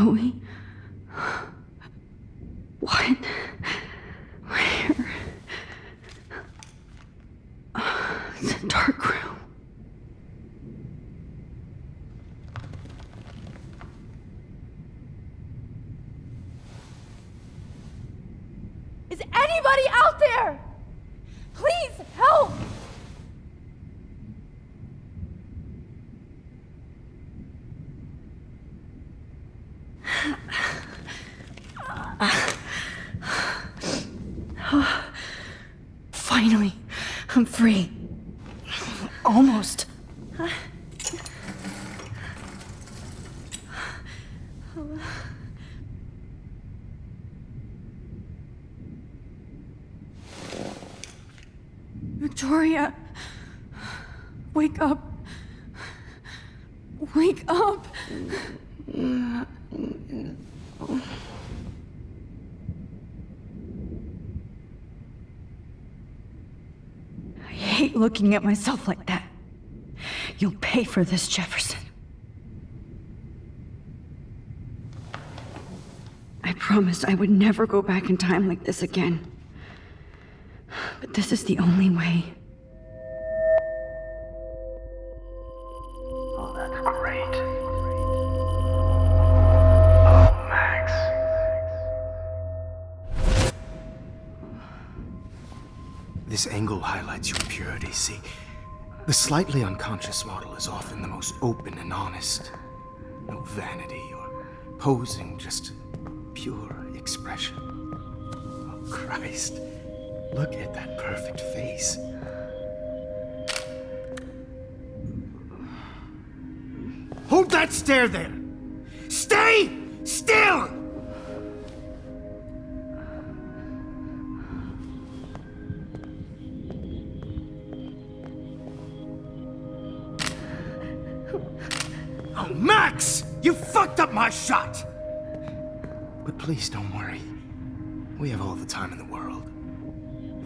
Chloe? What? Where? It's a dark room. Is anybody out there? Please help! Finally, I'm free. Almost. Victoria, wake up. Wake up. I hate looking at myself like that. You'll pay for this, Jefferson. I promised I would never go back in time like this again. But this is the only way. Oh, that's great. Oh, Max. This angle highlights your purity, see? The slightly unconscious model is often the most open and honest. No vanity or posing, just pure expression. Oh, Christ. Look at that perfect face. Hold that stare there! Stay still! Oh, Max! You fucked up my shot! But please don't worry. We have all the time in the world.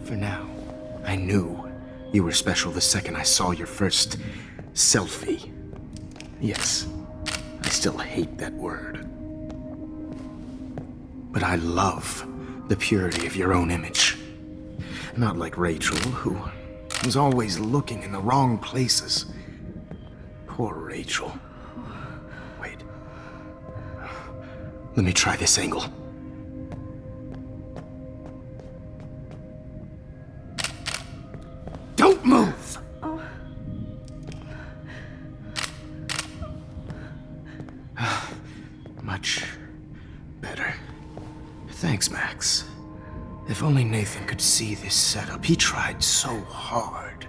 For now, I knew you were special the second I saw your first selfie. Yes, I still hate that word. But I love the purity of your own image. Not like Rachel, who was always looking in the wrong places. Poor Rachel. Wait. Let me try this angle. Don't move! Much better. Thanks, Max. If only Nathan could see this setup. He tried so hard.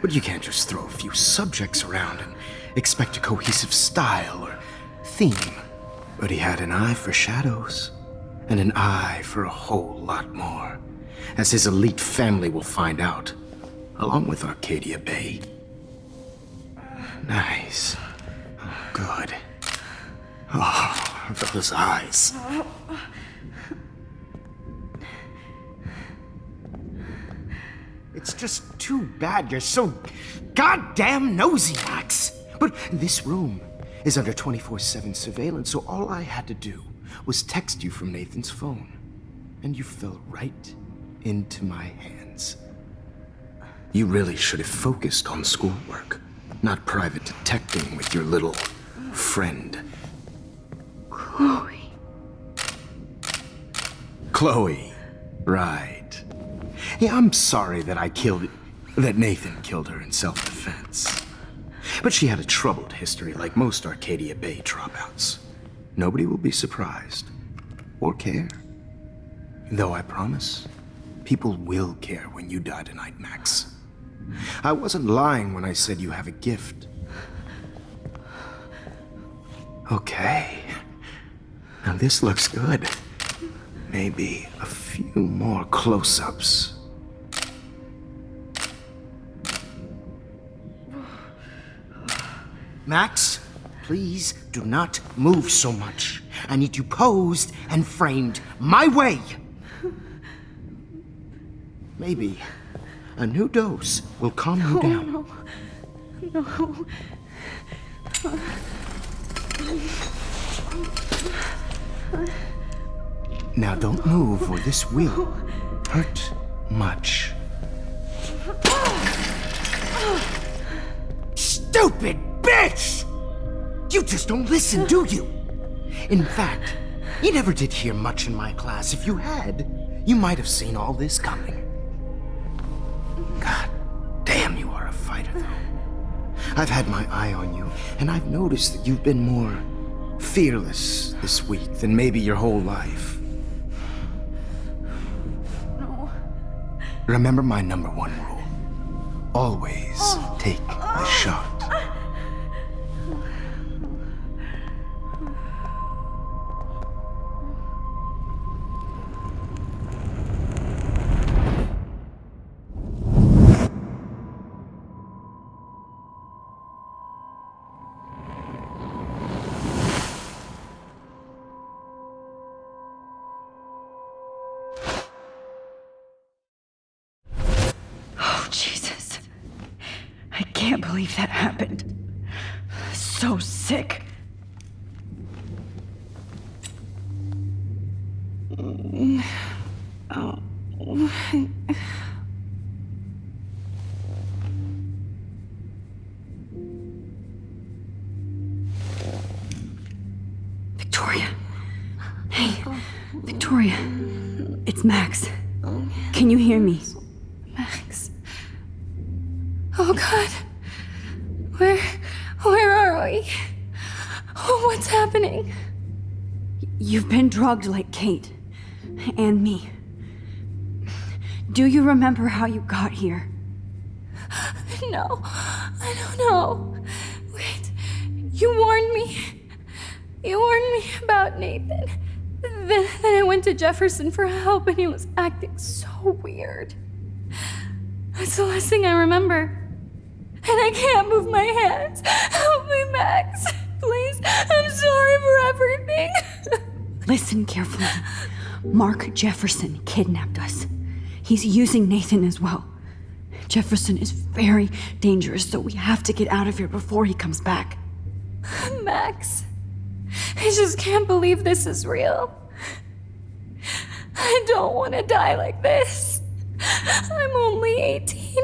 But you can't just throw a few subjects around and expect a cohesive style or theme. But he had an eye for shadows, and an eye for a whole lot more, as his elite family will find out, along with Arcadia Bay. Nice. Oh, good. Oh, those eyes. It's just too bad you're so goddamn nosy, Max. But this room is under 24/7 surveillance, so all I had to do was text you from Nathan's phone. And you fell right into my hands. You really should have focused on schoolwork, not private detecting with your little friend. Chloe. Chloe, right. Yeah, I'm sorry that Nathan killed her in self-defense. But she had a troubled history like most Arcadia Bay dropouts. Nobody will be surprised, or care. Though I promise, people will care when you die tonight, Max. I wasn't lying when I said you have a gift. Okay. Now this looks good. Maybe a few more close-ups. Max, please do not move so much. I need you posed and framed my way. Maybe a new dose will calm you down. No. Now don't move or this will hurt much. Stupid bitch! You just don't listen, do you? In fact, you never did hear much in my class. If you had, you might have seen all this coming. God damn, you are a fighter, though. I've had my eye on you, and I've noticed that you've been more fearless this week than maybe your whole life. No. Remember my number one rule. Always take the shot. Oh, Jesus. I can't believe that happened. So sick. Victoria. Hey, Victoria. It's Max. Can you hear me? Max. Oh God. Where are we? Oh, what's happening? You've been drugged like Kate. And me. Do you remember how you got here? No, I don't know. Wait, you warned me. You warned me about Nathan. Then I went to Jefferson for help and he was acting so weird. That's the last thing I remember. And I can't move my hands. Help me, Max. Please, I'm sorry for everything. Listen carefully. Mark Jefferson kidnapped us. He's using Nathan as well. Jefferson is very dangerous, so we have to get out of here before he comes back. Max, I just can't believe this is real. I don't want to die like this. I'm only 18.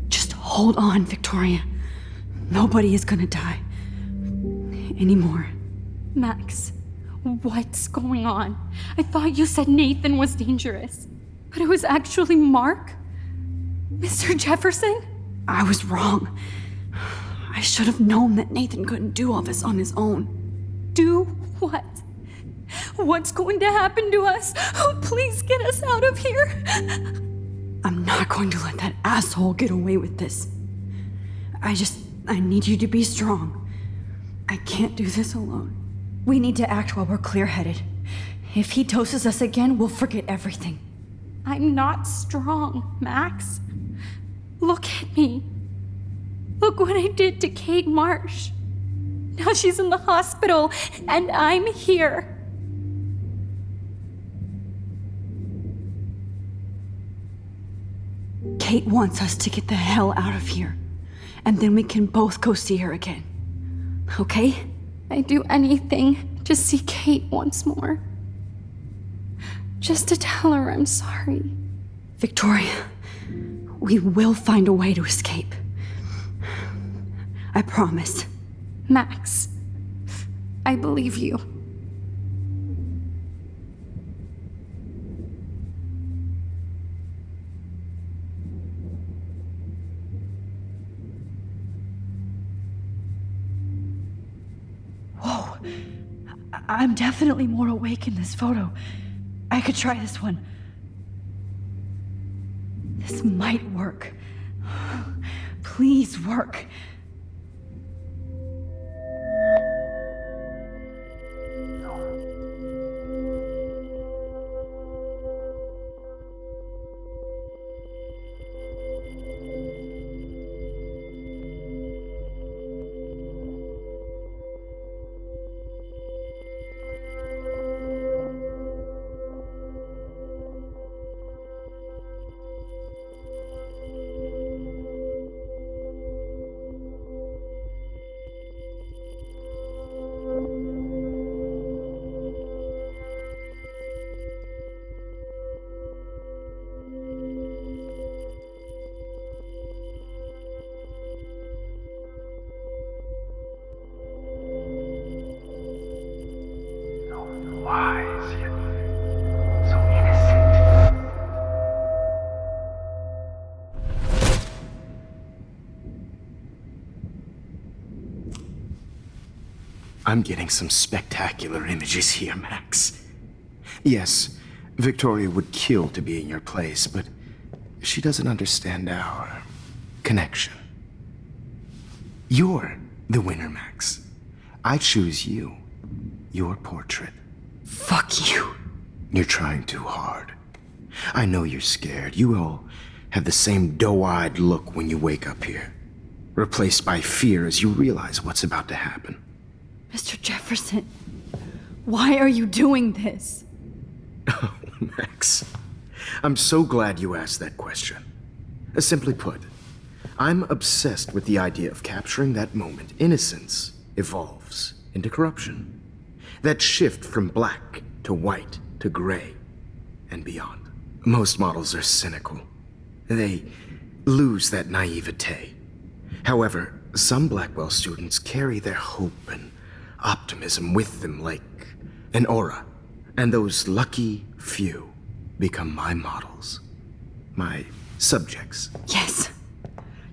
Just hold on, Victoria. Nobody is gonna die. Anymore. Max, what's going on? I thought you said Nathan was dangerous, but it was actually Mark? Mr. Jefferson? I was wrong. I should have known that Nathan couldn't do all this on his own. Do what? What's going to happen to us? Oh, please get us out of here. I'm not going to let that asshole get away with this. I need you to be strong. I can't do this alone. We need to act while we're clear-headed. If he doses us again, we'll forget everything. I'm not strong, Max. Look at me. Look what I did to Kate Marsh. Now she's in the hospital, and I'm here. Kate wants us to get the hell out of here. And then we can both go see her again. Okay? I'd do anything to see Kate once more. Just to tell her I'm sorry. Victoria, we will find a way to escape. I promise. Max, I believe you. Whoa. I'm definitely more awake in this photo. I could try this one. This might work. Please work. eyes, yet so innocent. I'm getting some spectacular images here, Max. Yes, Victoria would kill to be in your place, but she doesn't understand our connection. You're the winner, Max. I choose you. Your portrait. Fuck you. You're trying too hard. I know you're scared. You all have the same doe-eyed look when you wake up here, replaced by fear as you realize what's about to happen. Mr. Jefferson, why are you doing this? Oh, Max. I'm so glad you asked that question. Simply put, I'm obsessed with the idea of capturing that moment innocence evolves into corruption. That shift from black to white to gray and beyond. Most models are cynical. They lose that naivete. However, some Blackwell students carry their hope and optimism with them like an aura. And those lucky few become my models. My subjects. Yes,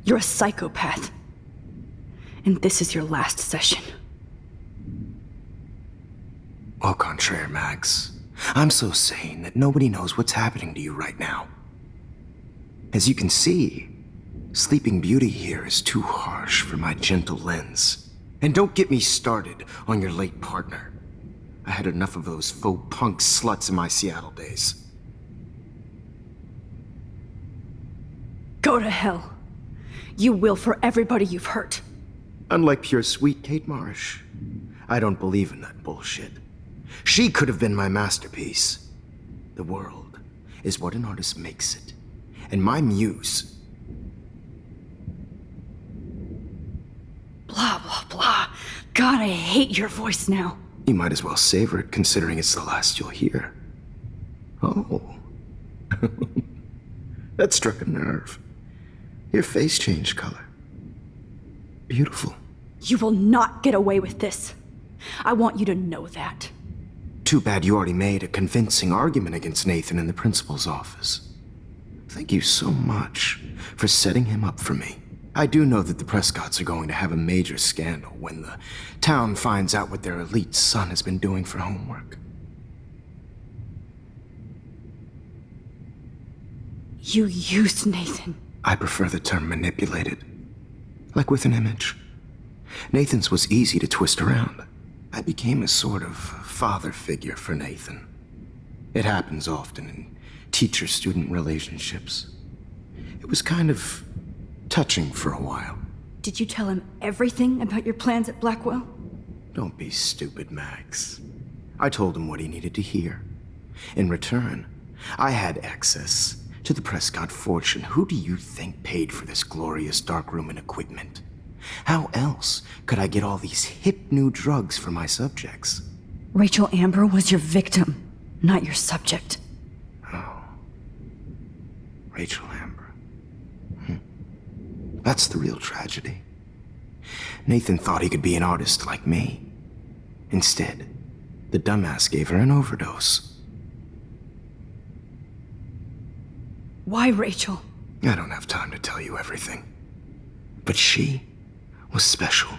you're a psychopath. And this is your last session. Au contraire, Max. I'm so sane that nobody knows what's happening to you right now. As you can see, Sleeping Beauty here is too harsh for my gentle lens. And don't get me started on your late partner. I had enough of those faux punk sluts in my Seattle days. Go to hell. You will for everybody you've hurt. Unlike pure sweet Kate Marsh, I don't believe in that bullshit. She could have been my masterpiece. The world is what an artist makes it. And my muse... Blah, blah, blah. God, I hate your voice now. You might as well savor it, considering it's the last you'll hear. Oh. That struck a nerve. Your face changed color. Beautiful. You will not get away with this. I want you to know that. Too bad you already made a convincing argument against Nathan in the principal's office. Thank you so much for setting him up for me. I do know that the Prescotts are going to have a major scandal when the town finds out what their elite son has been doing for homework. You used Nathan. I prefer the term manipulated. Like with an image. Nathan's was easy to twist around. I became a sort of father figure for Nathan. It happens often in teacher-student relationships. It was kind of touching for a while. Did you tell him everything about your plans at Blackwell? Don't be stupid, Max. I told him what he needed to hear. In return, I had access to the Prescott fortune. Who do you think paid for this glorious darkroom and equipment? How else could I get all these hip new drugs for my subjects? Rachel Amber was your victim, not your subject. Oh. Rachel Amber. That's the real tragedy. Nathan thought he could be an artist like me. Instead, the dumbass gave her an overdose. Why Rachel? I don't have time to tell you everything. But she was special.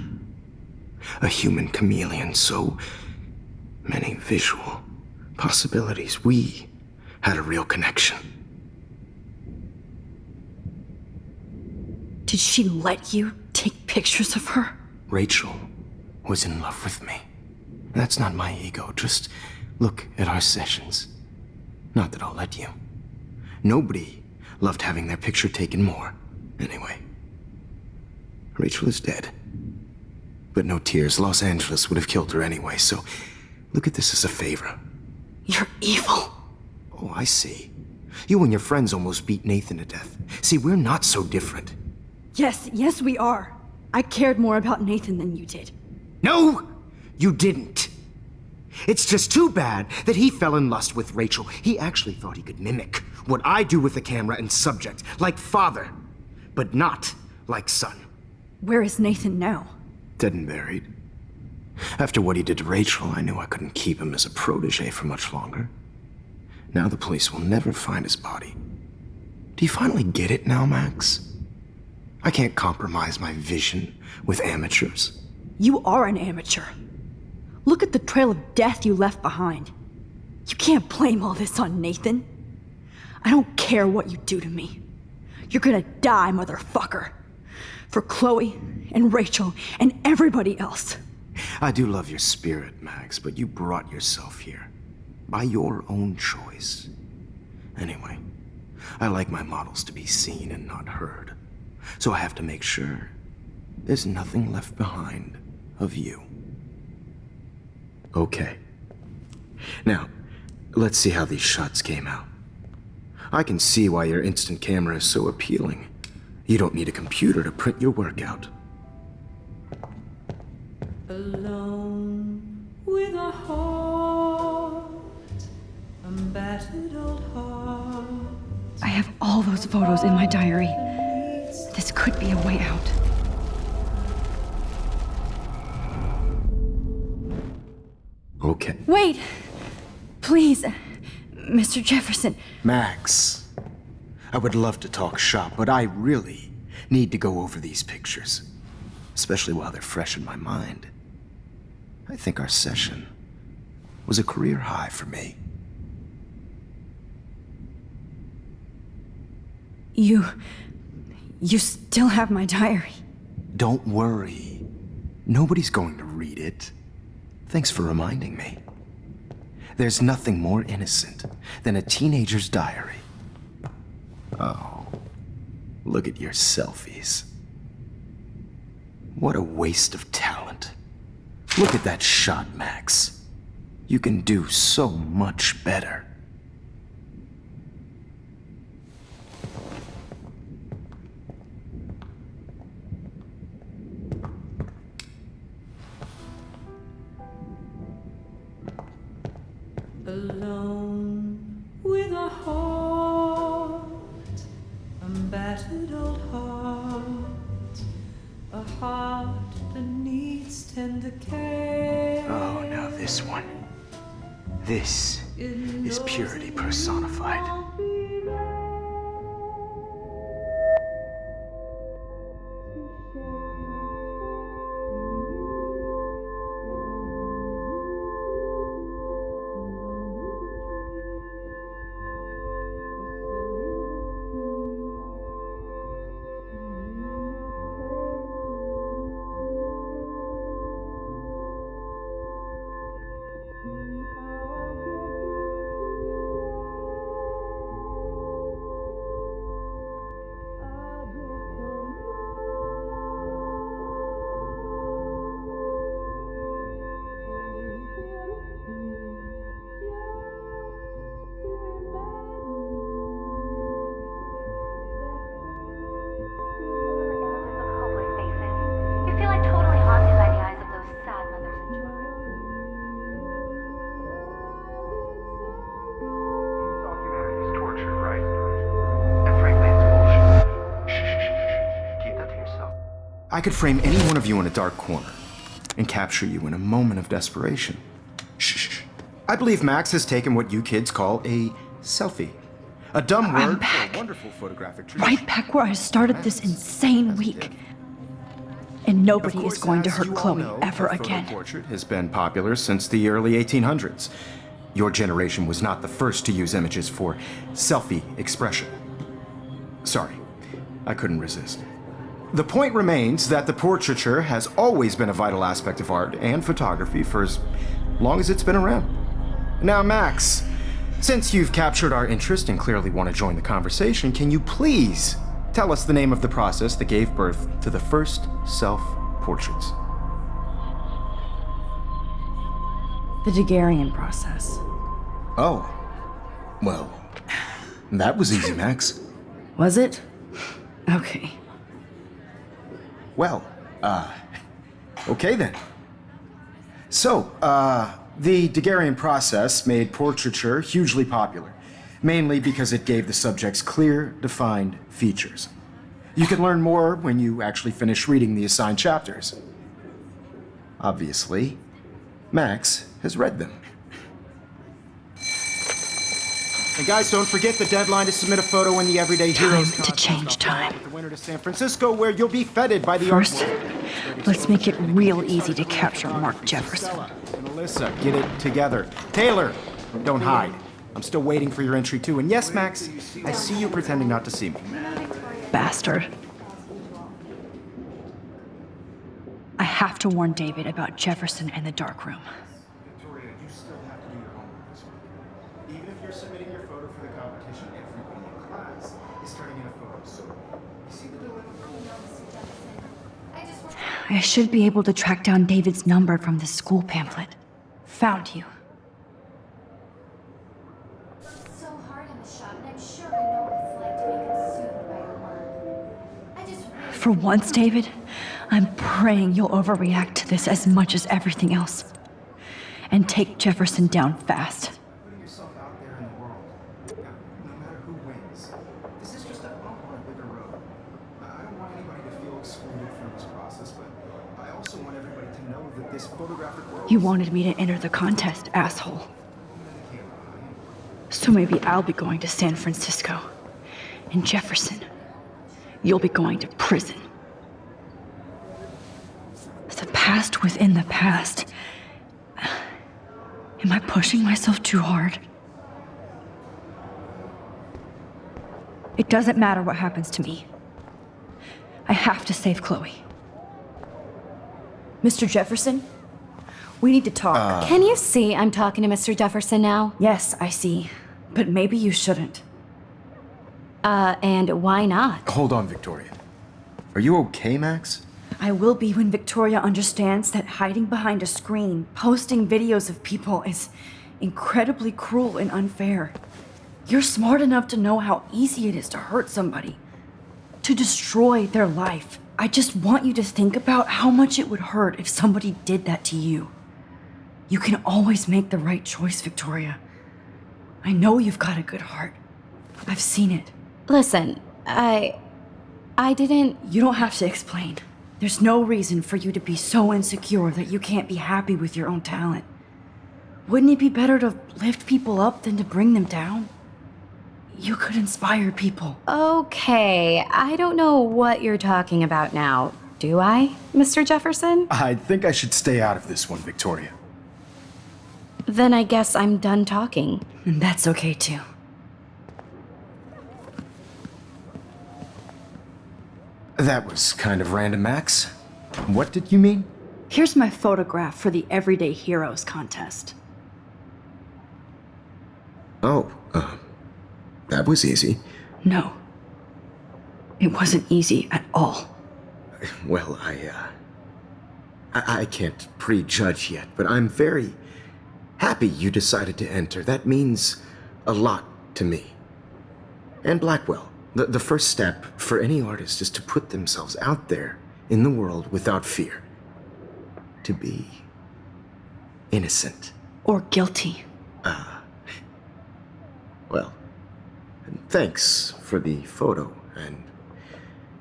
A human chameleon, so many visual possibilities. We had a real connection. Did she let you take pictures of her? Rachel was in love with me. That's not my ego. Just look at our sessions. Not that I'll let you. Nobody loved having their picture taken more. Anyway, Rachel is dead. But no tears. Los Angeles would have killed her anyway, so look at this as a favor. You're evil. Oh, I see. You and your friends almost beat Nathan to death. See, we're not so different. Yes, we are. I cared more about Nathan than you did. No, you didn't. It's just too bad that he fell in lust with Rachel. He actually thought he could mimic what I do with the camera and subject, like father, but not like son. Where is Nathan now? Dead and buried. After what he did to Rachel, I knew I couldn't keep him as a protege for much longer. Now the police will never find his body. Do you finally get it now, Max? I can't compromise my vision with amateurs. You are an amateur. Look at the trail of death you left behind. You can't blame all this on Nathan. I don't care what you do to me. You're gonna die, motherfucker. For Chloe and Rachel and everybody else. I do love your spirit, Max, but you brought yourself here. By your own choice. Anyway, I like my models to be seen and not heard. So I have to make sure there's nothing left behind of you. Okay. Now, let's see how these shots came out. I can see why your instant camera is so appealing. You don't need a computer to print your work out. Alone with a heart, a battered old heart. I have all those photos in my diary. This could be a way out. Okay. Wait! Please, Mr. Jefferson. Max, I would love to talk shop, but I really need to go over these pictures. Especially while they're fresh in my mind. I think our session was a career high for me. You still have my diary. Don't worry. Nobody's going to read it. Thanks for reminding me. There's nothing more innocent than a teenager's diary. Oh, look at your selfies. What a waste of talent. Look at that shot, Max. You can do so much better. Alone with a heart, a battered old heart, a heart that needs tender care. Oh, now this one. This is purity personified. I could frame any one of you in a dark corner and capture you in a moment of desperation. Shh. I believe Max has taken what you kids call a selfie. A dumb word for a wonderful photographic tradition. Right back where I started this insane week. And nobody is going to hurt Chloe ever again. The portrait has been popular since the early 1800s. Your generation was not the first to use images for selfie expression. Sorry, I couldn't resist. The point remains that the portraiture has always been a vital aspect of art and photography for as long as it's been around. Now, Max, since you've captured our interest and clearly want to join the conversation, can you please tell us the name of the process that gave birth to the first self-portraits? The Daguerrean process. Oh, well, that was easy, Max. Was it? Okay. Well, okay then. So, the Daguerrean process made portraiture hugely popular, mainly because it gave the subjects clear, defined features. You can learn more when you actually finish reading the assigned chapters. Obviously, Max has read them. And guys, don't forget the deadline to submit a photo in the Everyday Heroes Time to change time. The winner to San Francisco, where you'll be feted by the First, art world. let's make it real easy to capture Mark Jefferson. Stella and Alyssa, get it together. Taylor, don't hide. I'm still waiting for your entry too. And yes, Max, I see you pretending not to see me. Bastard. I have to warn David about Jefferson and the dark room. Victoria, you still have to do your homework this week. Even if you're submitting your photo for the competition, everybody in class is turning in a photo. So, you see the dilemma? I should be able to track down David's number from the school pamphlet. Found you. So hard in the shop, and I'm sure I know what it's like to be consumed by your work. I just really For once, David, I'm praying you'll overreact to this as much as everything else. And take Jefferson down fast. Putting yourself out there in the world, no matter who wins. This is just a bump on a bigger road. I don't want anybody to feel excluded from this process, but I also want everybody to know that this photographic world. You wanted me to enter the contest, asshole. So maybe I'll be going to San Francisco. And Jefferson, you'll be going to prison. The past within the past. Am I pushing myself too hard? It doesn't matter what happens to me. I have to save Chloe. Mr. Jefferson, we need to talk. Can you see I'm talking to Mr. Jefferson now? Yes, I see. But maybe you shouldn't. And why not? Hold on, Victoria. Are you okay, Max? I will be when Victoria understands that hiding behind a screen, posting videos of people is incredibly cruel and unfair. You're smart enough to know how easy it is to hurt somebody, to destroy their life. I just want you to think about how much it would hurt if somebody did that to you. You can always make the right choice, Victoria. I know you've got a good heart. I've seen it. Listen, I didn't. You don't have to explain. There's no reason for you to be so insecure that you can't be happy with your own talent. Wouldn't it be better to lift people up than to bring them down? You could inspire people. Okay, I don't know what you're talking about now. Do I, Mr. Jefferson? I think I should stay out of this one, Victoria. Then I guess I'm done talking. And that's okay too. That was kind of random, Max. What did you mean? Here's my photograph for the Everyday Heroes contest. Oh, that was easy. No. It wasn't easy at all. Well, I can't prejudge yet, but I'm very happy you decided to enter. That means a lot to me. And Blackwell. The first step for any artist is to put themselves out there in the world without fear. To be innocent. Or guilty. Well, thanks for the photo, and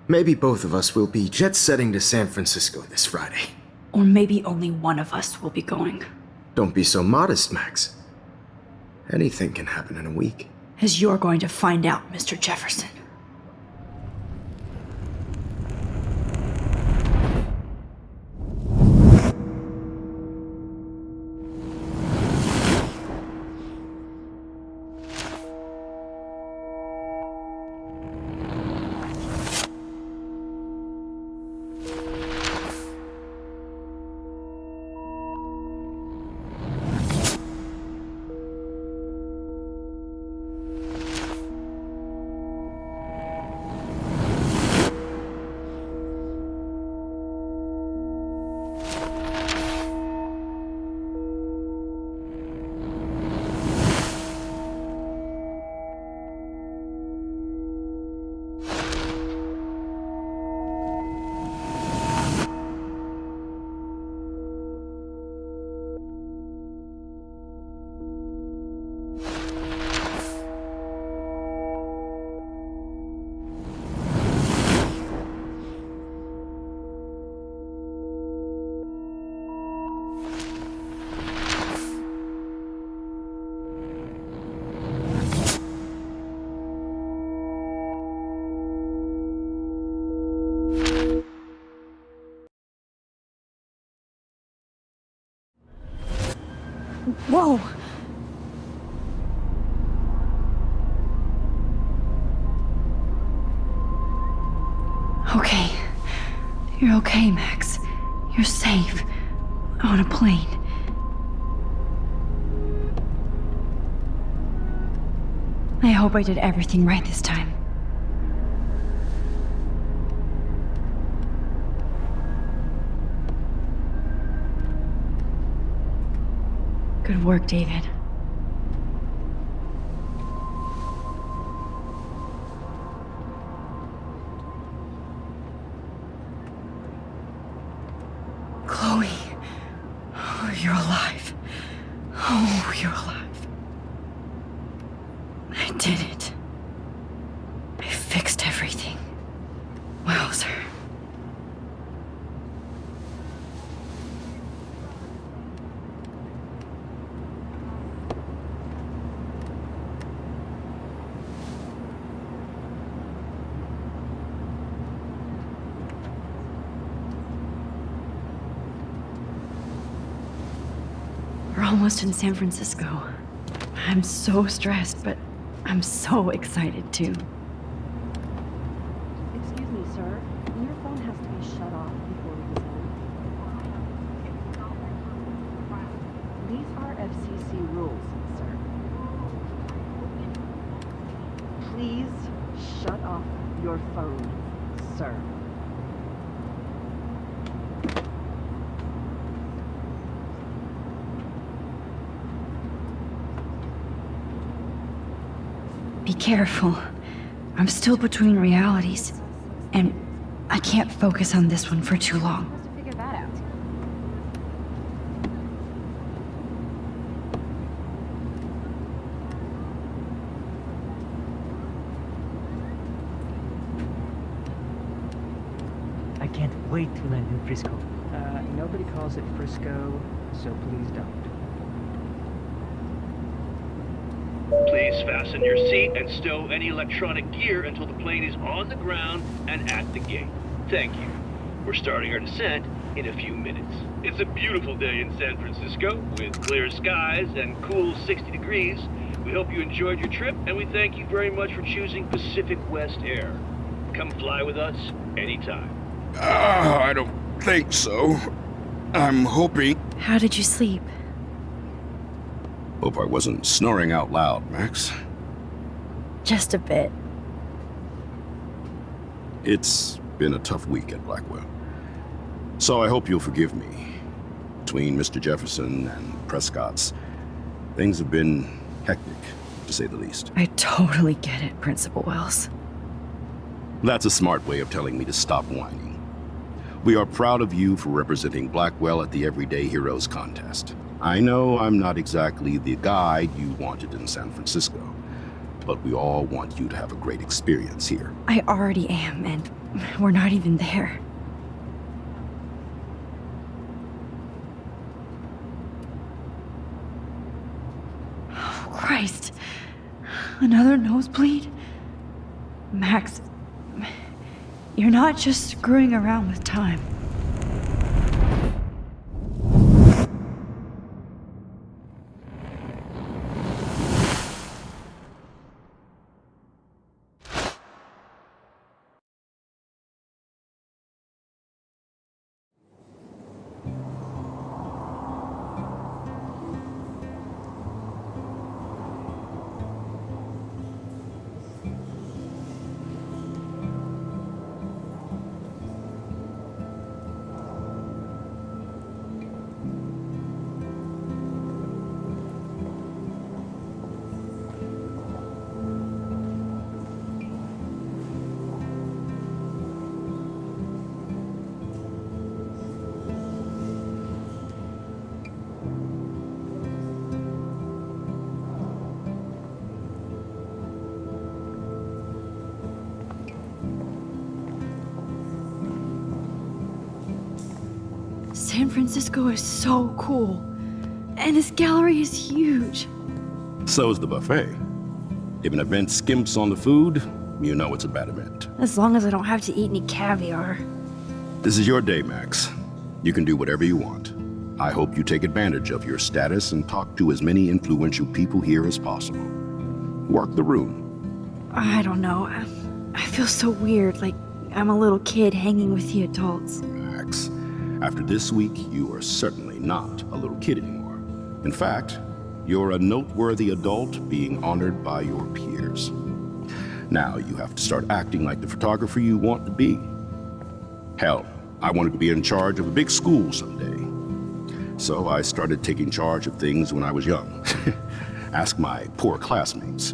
maybe both of us will be jet-setting to San Francisco this Friday. Or maybe only one of us will be going. Don't be so modest, Max. Anything can happen in a week. As you're going to find out, Mr. Jefferson. Whoa! Okay. You're okay, Max. You're safe. On a plane. I hope I did everything right this time. Good work, David. Chloe. Oh, you're alive. Oh, you're alive. I did it. I fixed everything. Wowzer. We're almost in San Francisco. I'm so stressed, but I'm so excited too. Excuse me, sir. Your phone has to be shut off before we descend. These are FCC rules, sir. Please shut off your phone, sir. Be careful. I'm still between realities, and I can't focus on this one for too long. Supposed to figure that out. I can't wait to land in Frisco. Nobody calls it Frisco, so please don't. Please fasten your seat and stow any electronic gear until the plane is on the ground and at the gate. Thank you. We're starting our descent in a few minutes. It's a beautiful day in San Francisco with clear skies and cool 60 degrees. We hope you enjoyed your trip, and we thank you very much for choosing Pacific West Air. Come fly with us anytime. I don't think so. I'm hoping. How did you sleep? Hope I wasn't snoring out loud, Max. Just a bit. It's been a tough week at Blackwell. So I hope you'll forgive me. Between Mr. Jefferson and Prescott's, things have been hectic, to say the least. I totally get it, Principal Wells. That's a smart way of telling me to stop whining. We are proud of you for representing Blackwell at the Everyday Heroes contest. I know I'm not exactly the guide you wanted in San Francisco, but we all want you to have a great experience here. I already am, and we're not even there. Oh, Christ. Another nosebleed? Max, you're not just screwing around with time. San Francisco is so cool. And this gallery is huge. So is the buffet. If an event skimps on the food, you know it's a bad event. As long as I don't have to eat any caviar. This is your day, Max. You can do whatever you want. I hope you take advantage of your status and talk to as many influential people here as possible. Work the room. I don't know. I feel so weird, like I'm a little kid hanging with the adults. Max, after this week, you are certainly not a little kid anymore. In fact, you're a noteworthy adult being honored by your peers. Now you have to start acting like the photographer you want to be. Hell, I wanted to be in charge of a big school someday. So I started taking charge of things when I was young. Ask my poor classmates.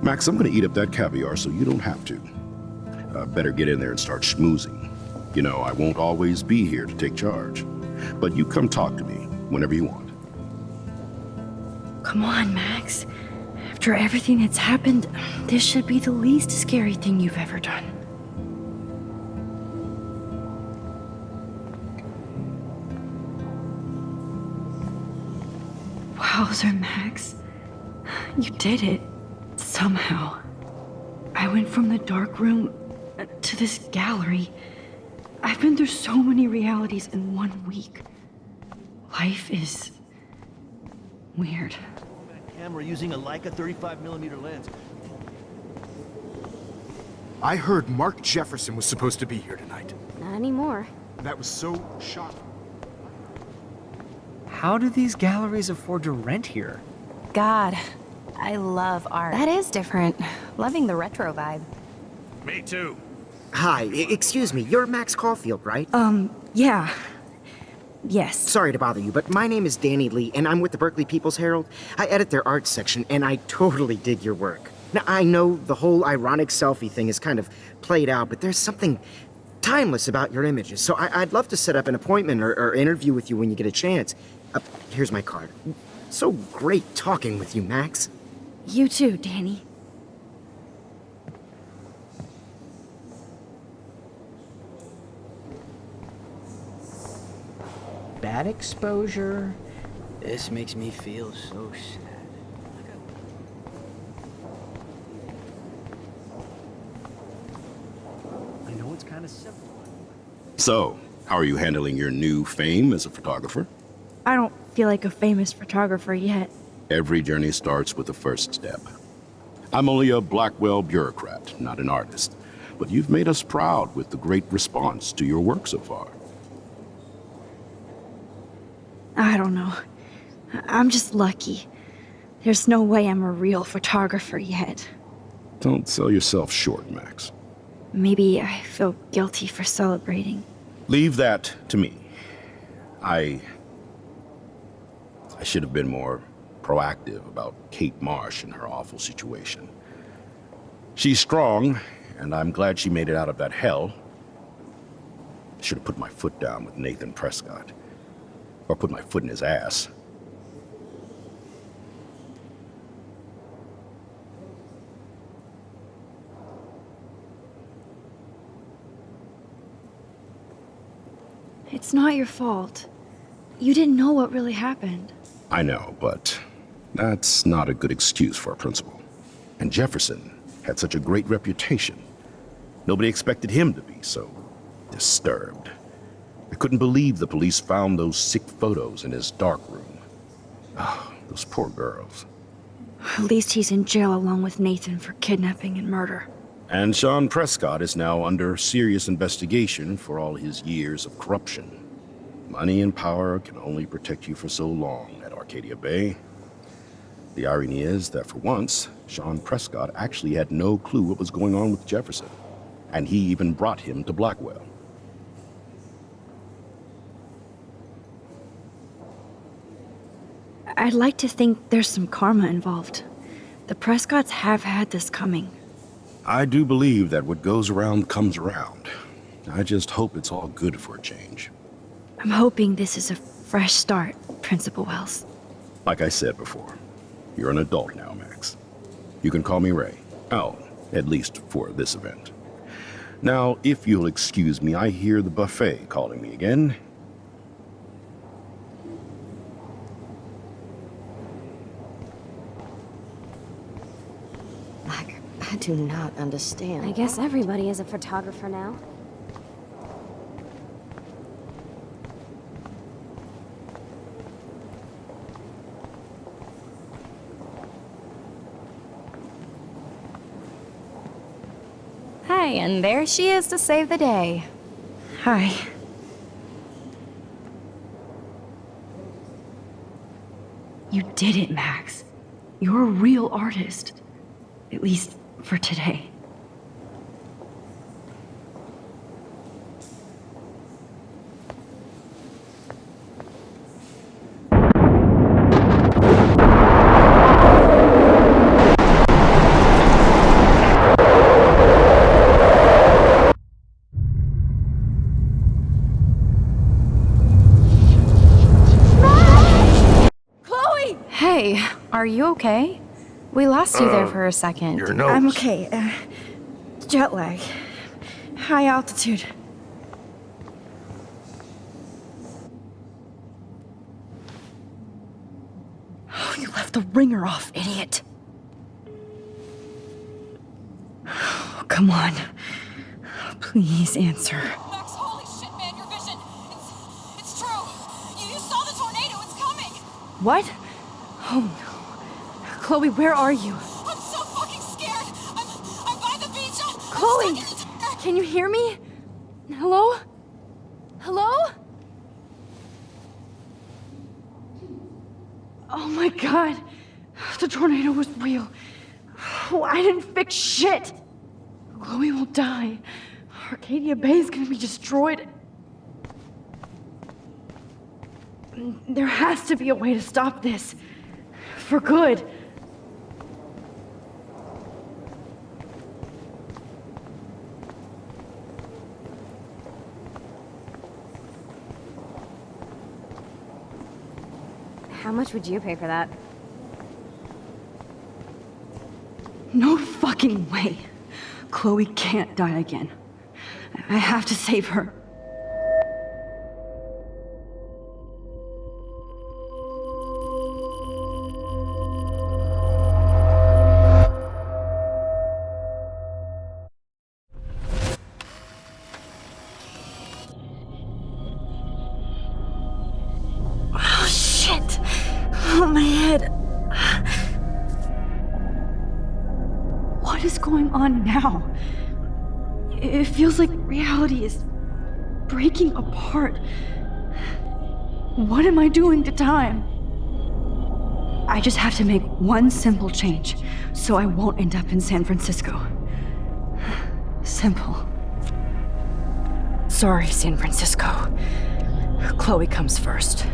Max, I'm gonna eat up that caviar so you don't have to. Better get in there and start schmoozing. You know, I won't always be here to take charge. But you come talk to me whenever you want. Come on, Max. After everything that's happened, this should be the least scary thing you've ever done. Wowzer, Max. You did it. Somehow. I went from the dark room to this gallery. I've been through so many realities in 1 week. Life is weird. Camera using a Leica 35mm lens. I heard Mark Jefferson was supposed to be here tonight. Not anymore. That was so shocking. How do these galleries afford to rent here? God, I love art. That is different. Loving the retro vibe. Me too. Hi, excuse me, you're Max Caulfield, right? Yeah. Yes. Sorry to bother you, but my name is Danny Lee, and I'm with the Berkeley People's Herald. I edit their art section, and I totally dig your work. Now, I know the whole ironic selfie thing is kind of played out, but there's something timeless about your images, so I'd love to set up an appointment or interview with you when you get a chance. Here's my card. So great talking with you, Max. You too, Danny. Bad exposure. This makes me feel so sad. I know it's kind of simple. So, how are you handling your new fame as a photographer? I don't feel like a famous photographer yet. Every journey starts with the first step. I'm only a Blackwell bureaucrat, not an artist. But you've made us proud with the great response to your work so far. I don't know. I'm just lucky. There's no way I'm a real photographer yet. Don't sell yourself short, Max. Maybe I feel guilty for celebrating. Leave that to me. I should have been more proactive about Kate Marsh and her awful situation. She's strong, and I'm glad she made it out of that hell. I should have put my foot down with Nathan Prescott. Or put my foot in his ass. It's not your fault. You didn't know what really happened. I know, but that's not a good excuse for a principal. And Jefferson had such a great reputation. Nobody expected him to be so disturbed. I couldn't believe the police found those sick photos in his dark room. Oh, those poor girls. At least he's in jail along with Nathan for kidnapping and murder. And Sean Prescott is now under serious investigation for all his years of corruption. Money and power can only protect you for so long at Arcadia Bay. The irony is that for once, Sean Prescott actually had no clue what was going on with Jefferson. And he even brought him to Blackwell. I'd like to think there's some karma involved. The Prescotts have had this coming. I do believe that what goes around comes around. I just hope it's all good for a change. I'm hoping this is a fresh start, Principal Wells. Like I said before, you're an adult now, Max. You can call me Ray. Oh, at least for this event. Now, if you'll excuse me, I hear the buffet calling me again. I do not understand. I guess everybody is a photographer now. Hi, and there she is to save the day. Hi. You did it, Max. You're a real artist. At least for today. Hey, are you okay? We lost you there for a second. Your nose. I'm okay. Jet lag. High altitude. Oh, you left the ringer off, idiot. Oh, come on. Please answer. Max, holy shit, man, your vision. It's true. You saw the tornado. It's coming. What? Oh no. Chloe, where are you? I'm so fucking scared. I'm by the beach. Chloe! Can you hear me? Hello? Hello? Oh my god. The tornado was real. Oh, I didn't fix shit. Chloe will die. Arcadia Bay is gonna be destroyed. There has to be a way to stop this. For good. How much would you pay for that? No fucking way. Chloe can't die again. I have to save her. Oh, shit. Oh, my head. What is going on now? It feels like reality is breaking apart. What am I doing to time? I just have to make one simple change so I won't end up in San Francisco. Simple. Sorry, San Francisco. Chloe comes first.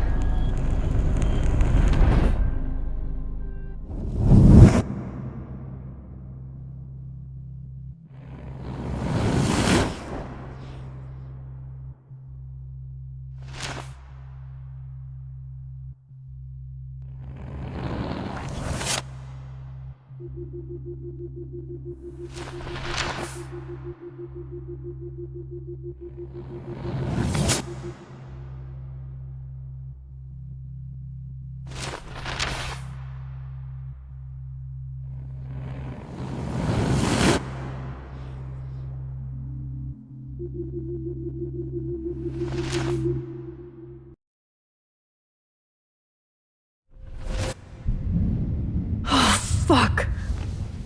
Fuck.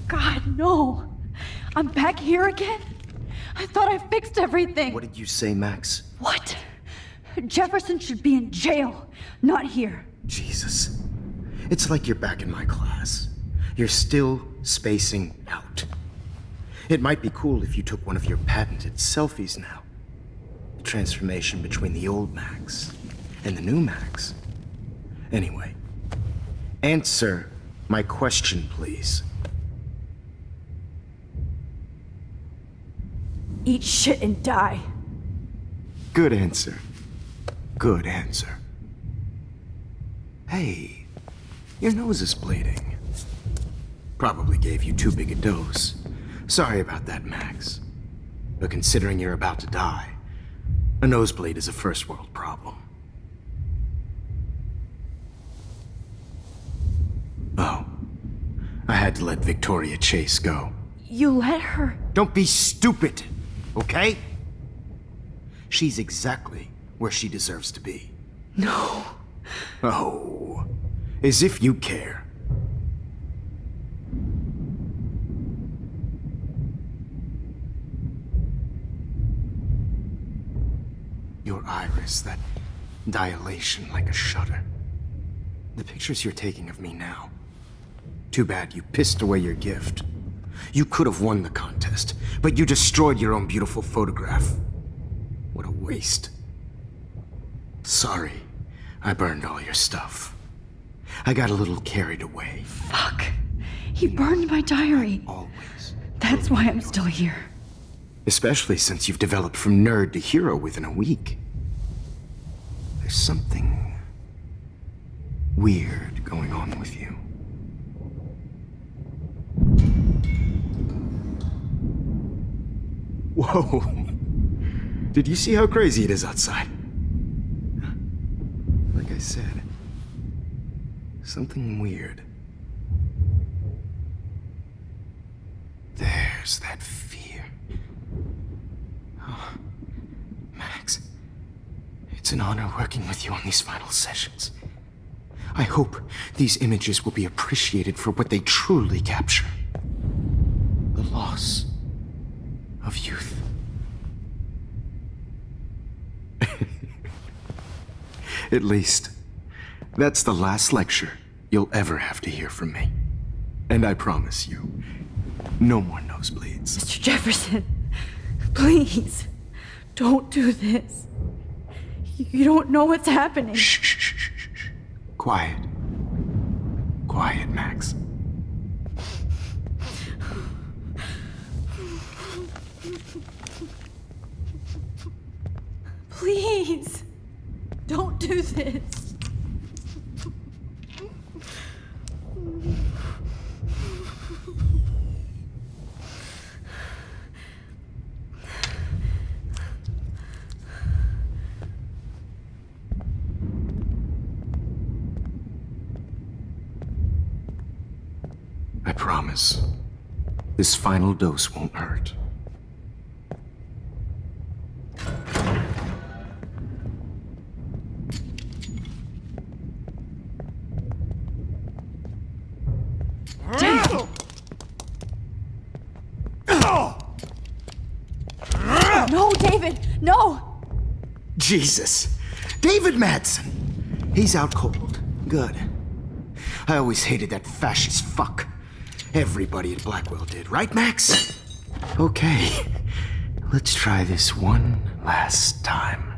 God, no. I'm back here again? I thought I fixed everything. What did you say, Max? What? Jefferson should be in jail, not here. Jesus. It's like you're back in my class. You're still spacing out. It might be cool if you took one of your patented selfies now. The transformation between the old Max and the new Max. Anyway, answer my question, please. Eat shit and die. Good answer. Good answer. Hey, your nose is bleeding. Probably gave you too big a dose. Sorry about that, Max. But considering you're about to die, a nosebleed is a first world problem. Oh, I had to let Victoria Chase go. You let her? Don't be stupid, okay? She's exactly where she deserves to be. No. Oh, as if you care. your iris, that dilation like a shutter. The pictures you're taking of me now. Too bad you pissed away your gift. You could have won the contest, but you destroyed your own beautiful photograph. What a waste. Sorry, I burned all your stuff. I got a little carried away. Fuck. He burned my diary. Always. That's why I'm still here. Especially since you've developed from nerd to hero within a week. There's something weird going on with you. Whoa. Did you see how crazy it is outside? Like I said, something weird. There's that fear. Oh, Max, it's an honor working with you on these final sessions. I hope these images will be appreciated for what they truly capture. The loss of youth. At least, that's the last lecture you'll ever have to hear from me. And I promise you, no more nosebleeds. Mr. Jefferson, please, don't do this. You don't know what's happening. Shh, shh, shh, shh, shh. Quiet. Quiet, Max. Please, don't do this. I promise, this final dose won't hurt. No, David, no! Jesus! David Madsen! He's out cold. Good. I always hated that fascist fuck. Everybody at Blackwell did, right, Max? Okay. Let's try this one last time.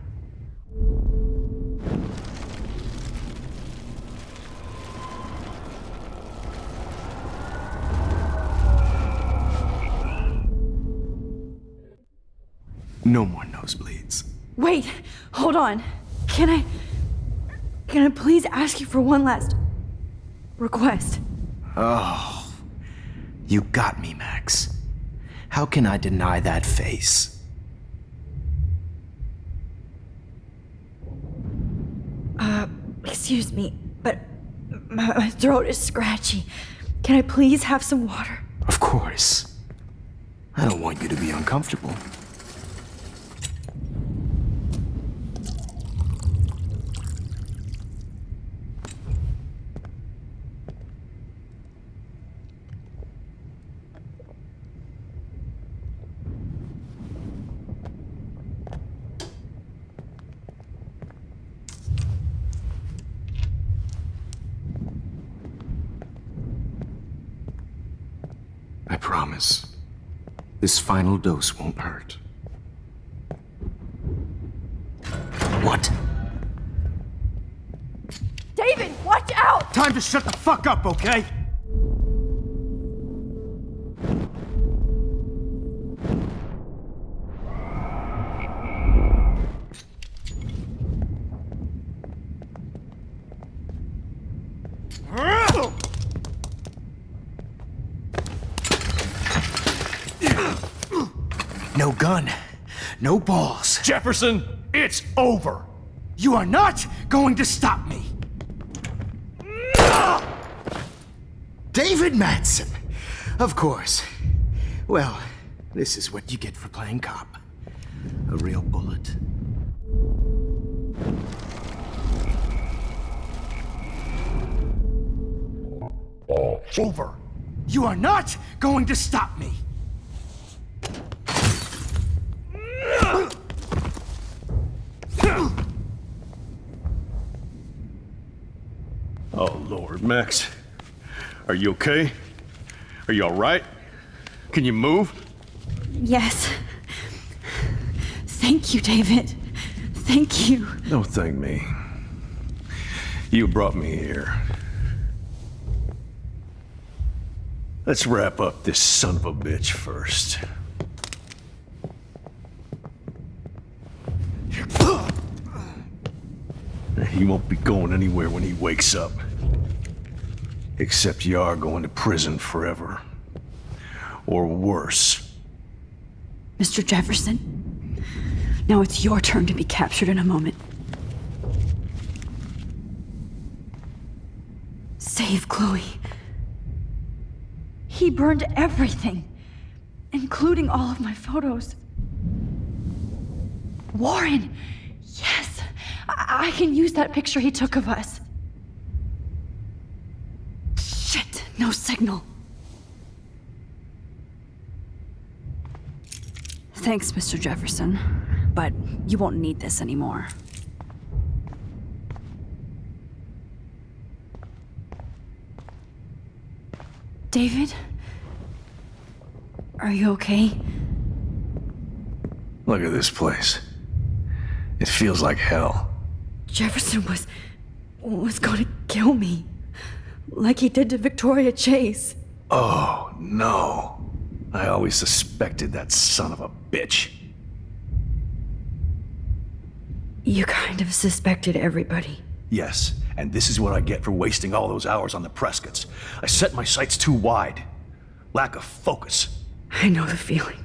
No more nosebleeds. Wait, hold on. Can I please ask you for one last request? Oh, you got me, Max. How can I deny that face? Excuse me, but my throat is scratchy. Can I please have some water? Of course. I don't want you to be uncomfortable. I promise, this final dose won't hurt. What? David, watch out! Time to shut the fuck up, okay? No gun, no balls. Jefferson, it's over. You are not going to stop me. David Madsen. Of course. Well, this is what you get for playing cop. A real bullet. Over. You are not going to stop me. Max, are you okay? Are you alright? Can you move? Yes. Thank you, David. Thank you. Don't thank me. You brought me here. Let's wrap up this son of a bitch first. He won't be going anywhere when he wakes up. Except you are going to prison forever. Or worse. Mr. Jefferson, now it's your turn to be captured in a moment. Save Chloe. He burned everything, including all of my photos. Warren! Yes! I can use that picture he took of us. Shit, no signal. Thanks, Mr. Jefferson, but you won't need this anymore. David? Are you okay? Look at this place. It feels like hell. Jefferson was going to kill me. Like he did to Victoria Chase. Oh, no. I always suspected that son of a bitch. You kind of suspected everybody. Yes, and this is what I get for wasting all those hours on the Prescotts. I set my sights too wide. Lack of focus. I know the feeling.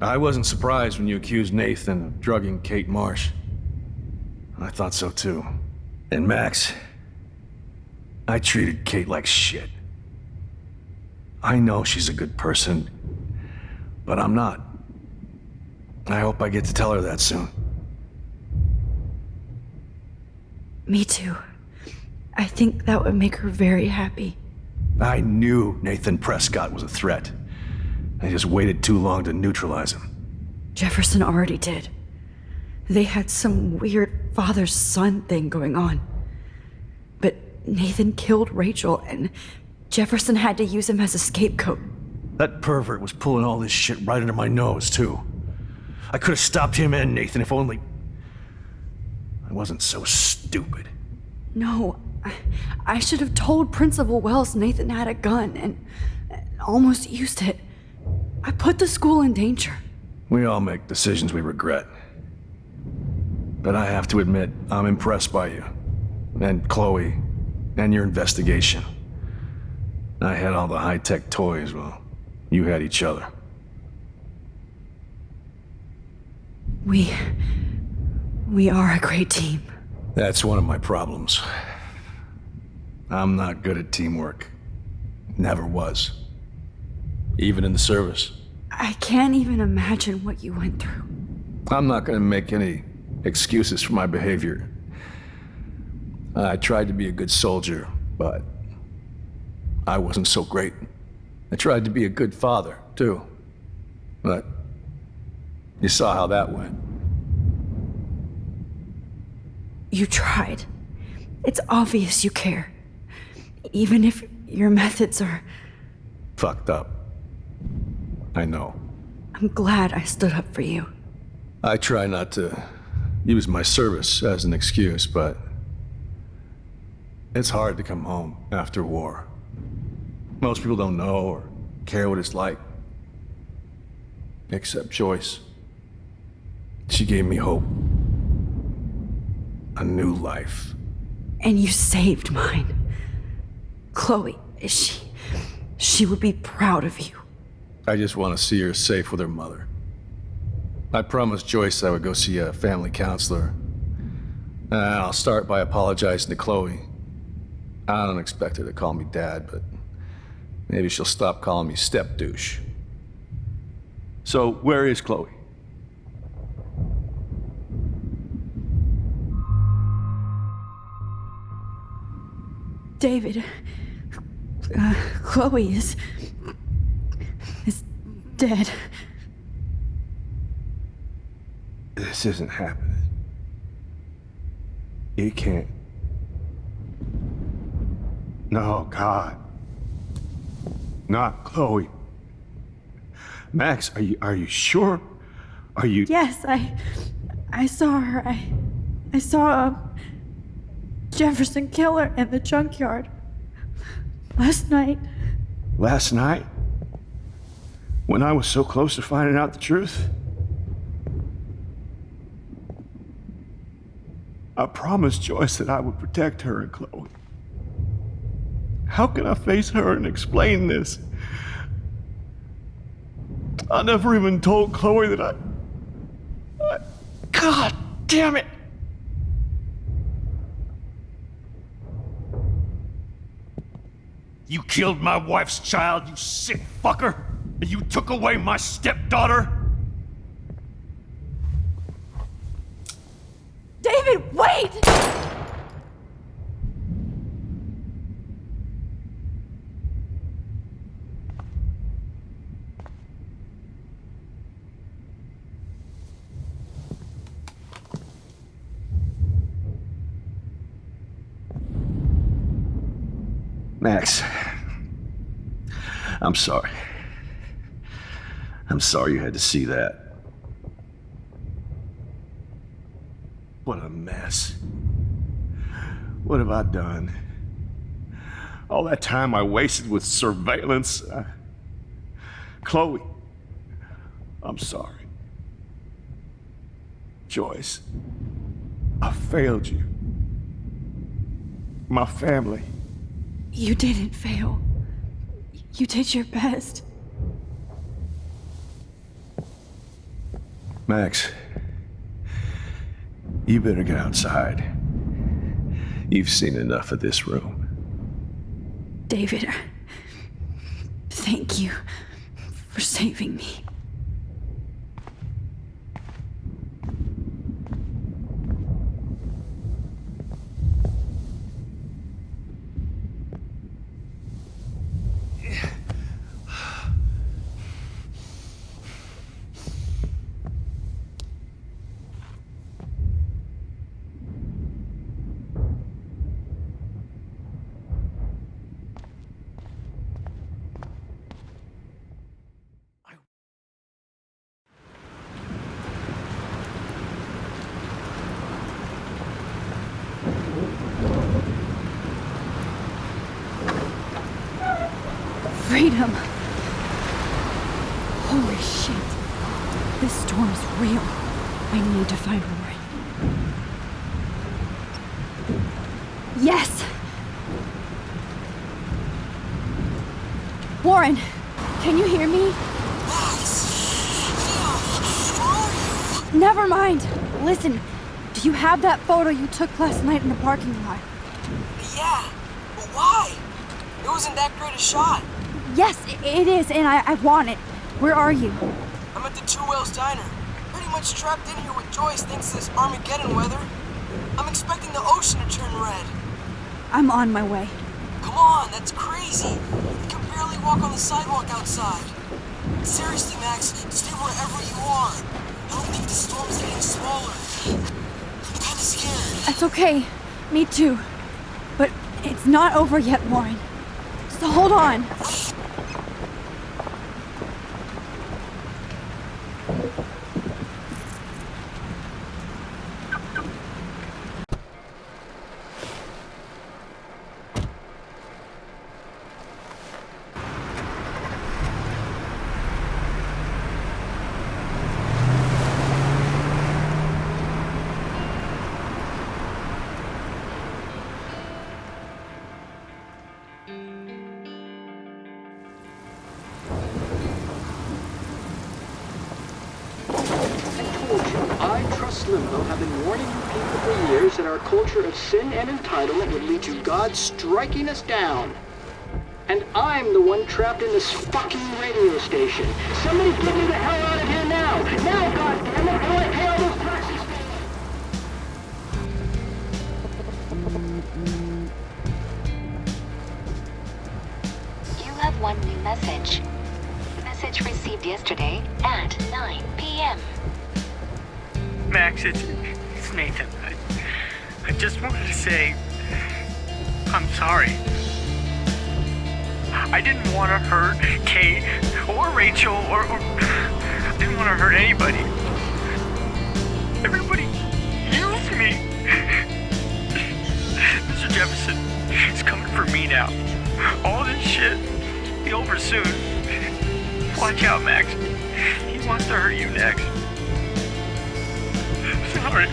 I wasn't surprised when you accused Nathan of drugging Kate Marsh. I thought so too. And Max, I treated Kate like shit. I know she's a good person, but I'm not. I hope I get to tell her that soon. Me too. I think that would make her very happy. I knew Nathan Prescott was a threat. I just waited too long to neutralize him. Jefferson already did. They had some weird father-son thing going on. But Nathan killed Rachel, and Jefferson had to use him as a scapegoat. That pervert was pulling all this shit right under my nose, too. I could have stopped him and Nathan if only I wasn't so stupid. No, I should have told Principal Wells Nathan had a gun and almost used it. I put the school in danger. We all make decisions we regret. But I have to admit, I'm impressed by you. And Chloe. And your investigation. I had all the high-tech toys, well, you had each other. We are a great team. That's one of my problems. I'm not good at teamwork. Never was. Even in the service. I can't even imagine what you went through. I'm not gonna make any excuses for my behavior. I tried to be a good soldier, but I wasn't so great. I tried to be a good father, too. But you saw how that went. You tried. It's obvious you care. Even if your methods are... fucked up. I know. I'm glad I stood up for you. I try not to use my service as an excuse, but it's hard to come home after war. Most people don't know or care what it's like. Except Joyce. She gave me hope. A new life. And you saved mine. Chloe, she would be proud of you. I just want to see her safe with her mother. I promised Joyce I would go see a family counselor. I'll start by apologizing to Chloe. I don't expect her to call me Dad, but maybe she'll stop calling me step-douche. So, where is Chloe? David, Chloe is dead. This isn't happening. It can't. No, God. Not Chloe. Max, are you sure? Are you... Yes, I saw her. I saw Jefferson kill her in the junkyard. Last night. Last night? When I was so close to finding out the truth? I promised Joyce that I would protect her and Chloe. How can I face her and explain this? I never even told Chloe that I... God damn it! You killed my wife's child, you sick fucker! And you took away my stepdaughter? David, wait! Max, I'm sorry. I'm sorry you had to see that. What a mess. What have I done? All that time I wasted with surveillance. Chloe, I'm sorry. Joyce, I failed you. My family. You didn't fail. You did your best. Max, you better get outside. You've seen enough of this room. David, thank you for saving me. Freedom! Holy shit. This storm is real. I need to find Warren. Yes! Warren, can you hear me? Never mind. Listen, do you have that photo you took last night in the parking lot? Yeah, but why? It wasn't that great a shot. Yes, it is, and I want it. Where are you? I'm at the Two Whales Diner. Pretty much trapped in here with Joyce thanks to this Armageddon weather. I'm expecting the ocean to turn red. I'm on my way. Come on, that's crazy. You can barely walk on the sidewalk outside. Seriously, Max, stay wherever you are. I don't think the storm's getting smaller. I'm kinda scared. That's okay. Me too. But it's not over yet, Warren. So hold on. Limbo have been warning you people for years that our culture of sin and entitlement would lead to God striking us down. And I'm the one trapped in this fucking radio station. Somebody get me the hell out of here now! Now, goddammit, or I pay all those taxes! You have one new message. Message received yesterday at 9 p.m. Max, it's Nathan. I just wanted to say I'm sorry. I didn't want to hurt Kate or Rachel or I didn't want to hurt anybody. Everybody used me. Mr. Jefferson is coming for me now. All this shit be over soon. Watch out, Max. He wants to hurt you next. Sorry.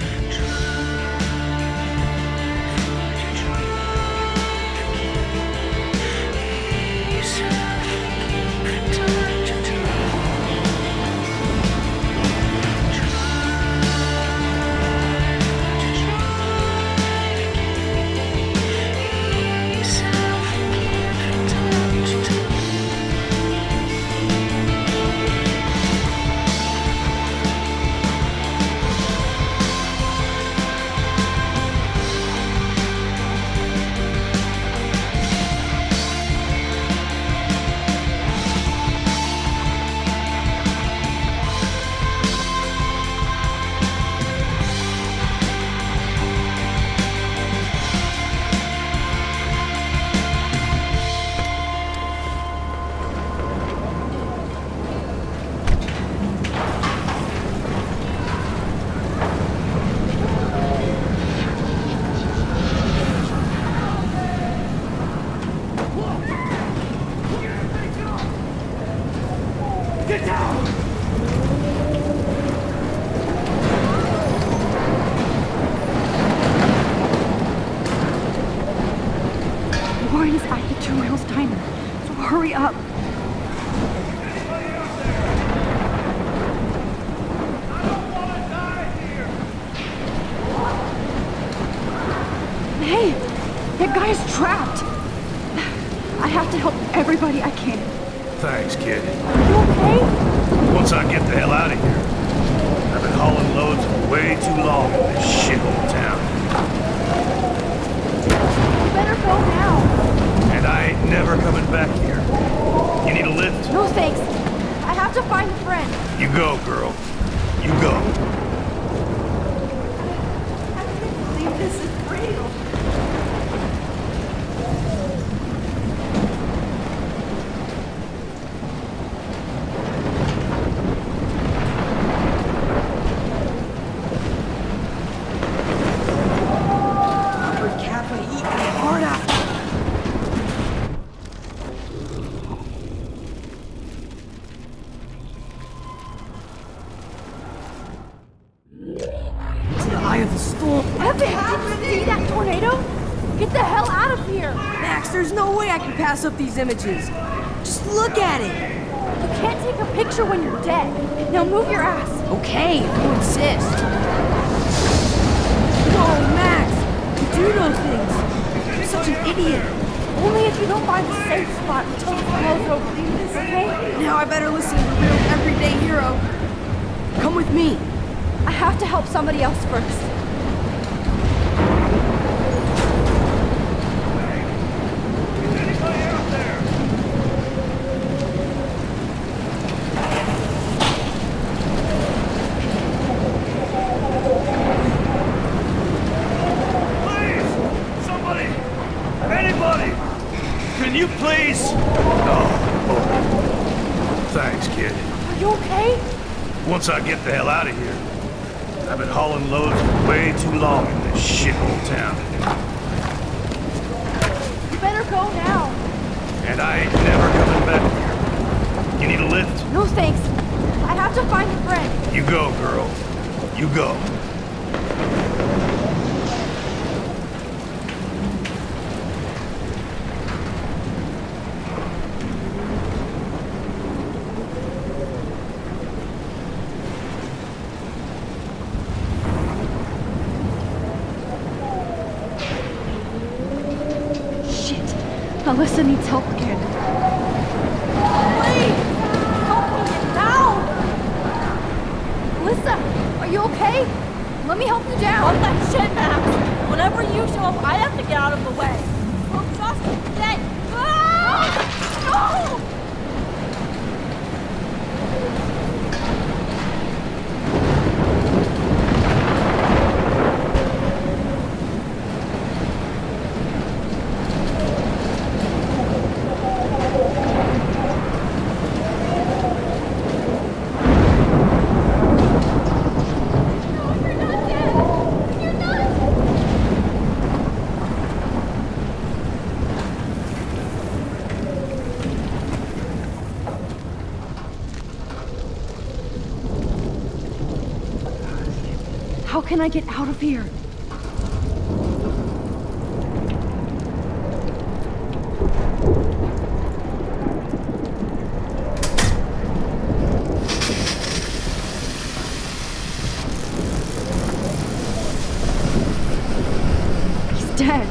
Warren is active 2 miles timer, so hurry up. Hey, that guy's trapped. I have to help everybody I can. Thanks, kid. You okay? Once I get the hell out of here, I've been hauling loads for way too long in this shithole town. You better go now. And I ain't never coming back here. You need a lift? No thanks. I have to find a friend. You go, girl. You go. I can't believe this is real. There's no way I can pass up these images. Just look at it. You can't take a picture when you're dead. Now move your ass. Okay, if you insist. Whoa, Max! You do know things. You're such an idiot. Only if you don't find a safe spot until the flow's over, okay? Now I better listen to the real everyday hero. Come with me. I have to help somebody else first. You please? Oh. Thanks, kid. Are you okay? Once I get the hell out of here, I've been hauling loads for way too long in this shithole town. You better go now. And I ain't never coming back here. You need a lift? No thanks. I have to find a friend. You go, girl. You go. Alyssa needs help again. Please! Help me get down! Alyssa, are you okay? Let me help you down. Fuck that shit, Max! Whenever you show up, I have to get out of the way. We're just dead. Ah! No! How can I get out of here? He's dead.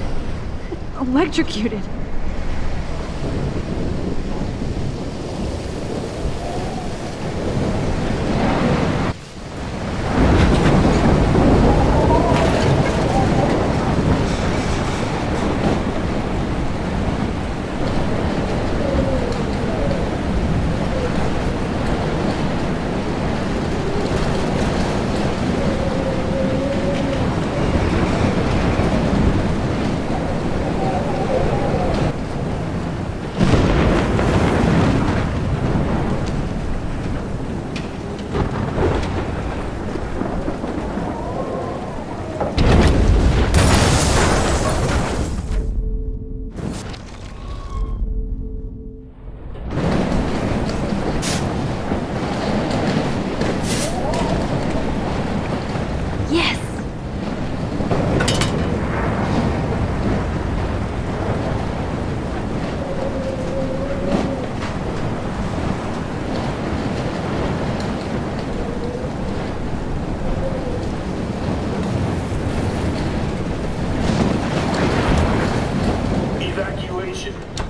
Electrocuted.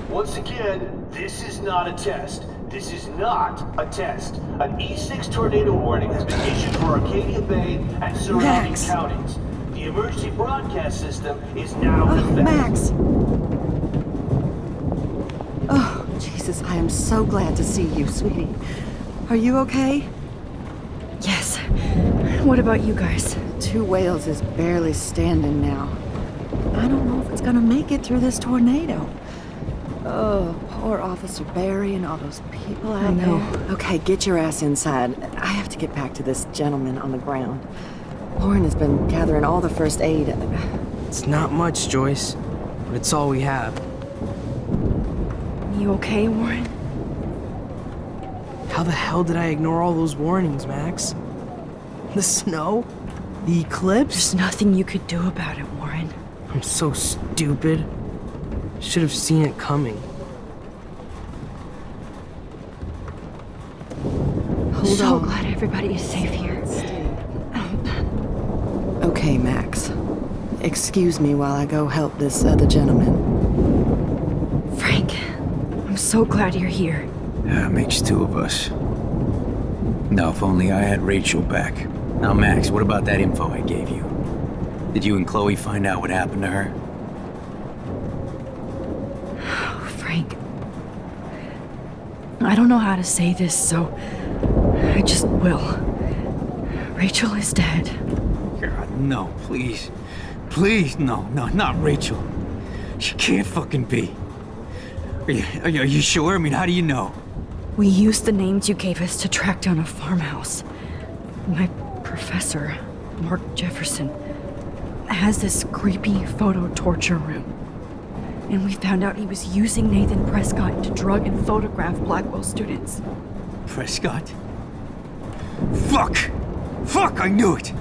Once again, this is not a test. This is not a test. An E6 tornado warning has been issued for Arcadia Bay and surrounding counties. The emergency broadcast system is now in effect. Max! Oh, Jesus, I am so glad to see you, sweetie. Are you okay? Yes. What about you guys? Two Whales is barely standing now. I don't know if it's gonna make it through this tornado. Oh, poor Officer Barry and all those people out there. Okay, get your ass inside. I have to get back to this gentleman on the ground. Lauren has been gathering all the first aid. It's not much, Joyce, but it's all we have. You okay, Warren? How the hell did I ignore all those warnings, Max? The snow? The eclipse? There's nothing you could do about it, Warren. I'm so stupid. Should have seen it coming. Hold so on. glad everybody is safe here. Okay, Max. Excuse me while I go help this other gentleman. Frank, I'm so glad you're here. Yeah, makes two of us. Now, if only I had Rachel back. Now, Max, what about that info I gave you? Did you and Chloe find out what happened to her? Frank, I don't know how to say this, so I just will. Rachel is dead. God, no, please. Please, no, not Rachel. She can't fucking be. Are you sure? I mean, how do you know? We used the names you gave us to track down a farmhouse. My professor, Mark Jefferson, has this creepy photo torture room. And we found out he was using Nathan Prescott to drug and photograph Blackwell students. Prescott? Fuck! Fuck, I knew it!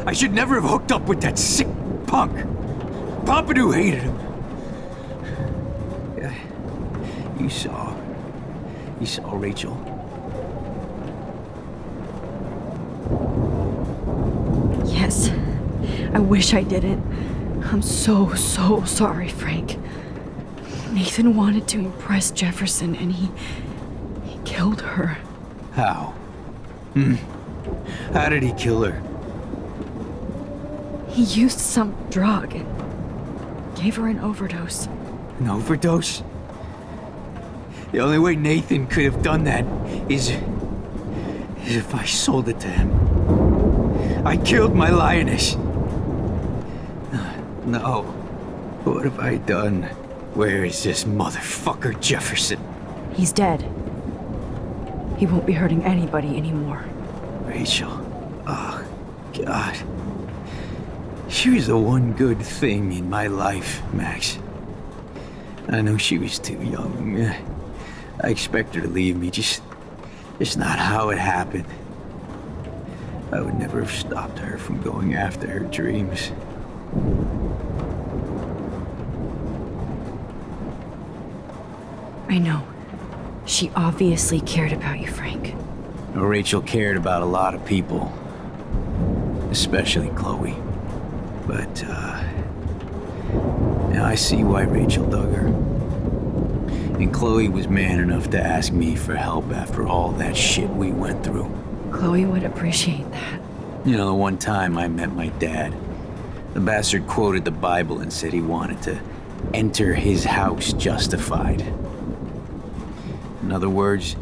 I should never have hooked up with that sick punk! Pompidou hated him. Yeah, you saw Rachel. Yes. I wish I didn't. I'm so sorry, Frank. Nathan wanted to impress Jefferson, and he killed her. How? How did he kill her? He used some drug and gave her an overdose. An overdose? The only way Nathan could have done that is if I sold it to him. I killed my lioness. No. What have I done? Where is this motherfucker Jefferson? He's dead. He won't be hurting anybody anymore. Rachel. Oh, God. She was the one good thing in my life, Max. I know she was too young. I expect her to leave me, just not how it happened. I would never have stopped her from going after her dreams. I know. She obviously cared about you, Frank. Rachel cared about a lot of people, especially Chloe. But, now I see why Rachel dug her. And Chloe was man enough to ask me for help after all that shit we went through. Chloe would appreciate that. You know, the one time I met my dad, the bastard quoted the Bible and said he wanted to enter his house justified. In other words,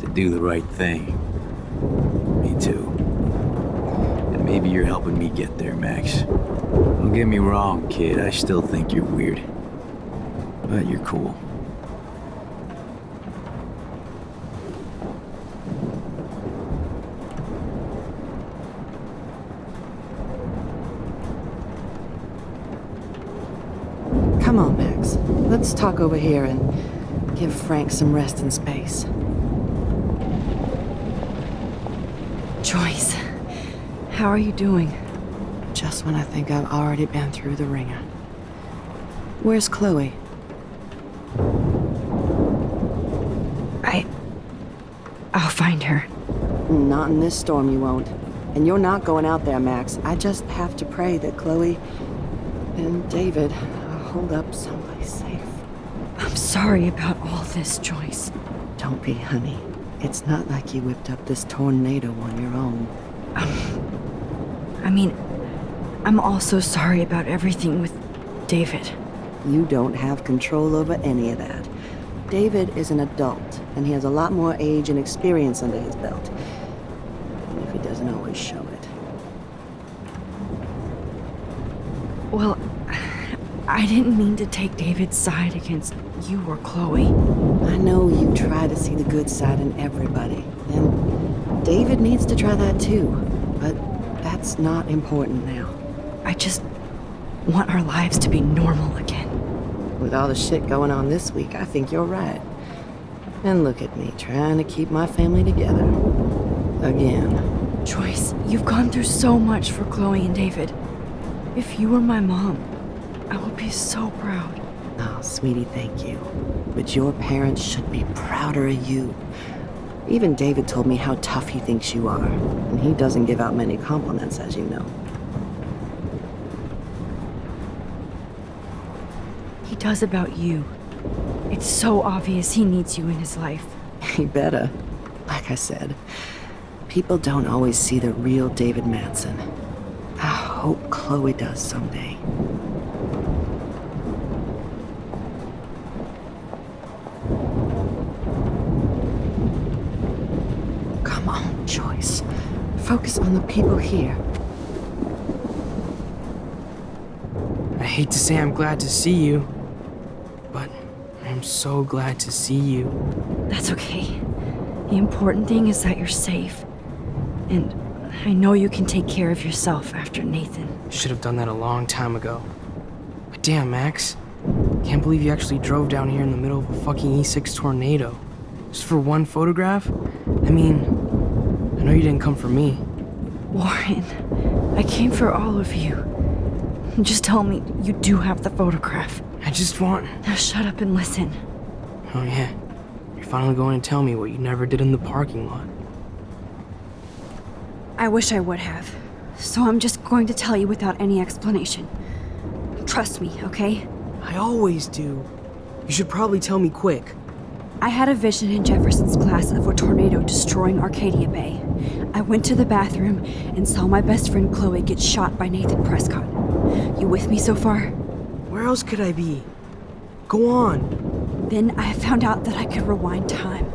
to do the right thing. Me too. And maybe you're helping me get there, Max. Don't get me wrong, kid, I still think you're weird. But you're cool. Come on, Max. Let's talk over here and give Frank some rest and space. Joyce, how are you doing? Just when I think I've already been through the ringer. Where's Chloe? I'll find her. Not in this storm, you won't. And you're not going out there, Max. I just have to pray that Chloe and David hold up someplace safe. I'm sorry about all this, Joyce. Don't be, honey. It's not like you whipped up this tornado on your own. I mean, I'm also sorry about everything with David. You don't have control over any of that. David is an adult, and he has a lot more age and experience under his belt. Even if he doesn't always show it. Well, I didn't mean to take David's side against you or Chloe. I know you try to see the good side in everybody, and David needs to try that too, but that's not important now. I just want our lives to be normal again. With all the shit going on this week, I think you're right. And look at me, trying to keep my family together. Again. Joyce, you've gone through so much for Chloe and David. If you were my mom, I would be so proud. Oh, sweetie, thank you. But your parents should be prouder of you. Even David told me how tough he thinks you are, and he doesn't give out many compliments, as you know. He does about you. It's so obvious he needs you in his life. He better. Like I said, people don't always see the real David Madsen. I hope Chloe does someday. Come on, Joyce. Focus on the people here. I hate to say I'm glad to see you, but I'm so glad to see you. That's okay. The important thing is that you're safe. And I know you can take care of yourself after Nathan. Should have done that a long time ago. But damn, Max. Can't believe you actually drove down here in the middle of a fucking E6 tornado. Just for one photograph? I mean, I know you didn't come for me. Warren, I came for all of you. Just tell me you do have the photograph. I just want... Now shut up and listen. Oh yeah. You're finally going to tell me what you never did in the parking lot. I wish I would have. So I'm just going to tell you without any explanation. Trust me, okay? I always do. You should probably tell me quick. I had a vision in Jefferson's class of a tornado destroying Arcadia Bay. I went to the bathroom and saw my best friend Chloe get shot by Nathan Prescott. You with me so far? Where else could I be? Go on. Then I found out that I could rewind time.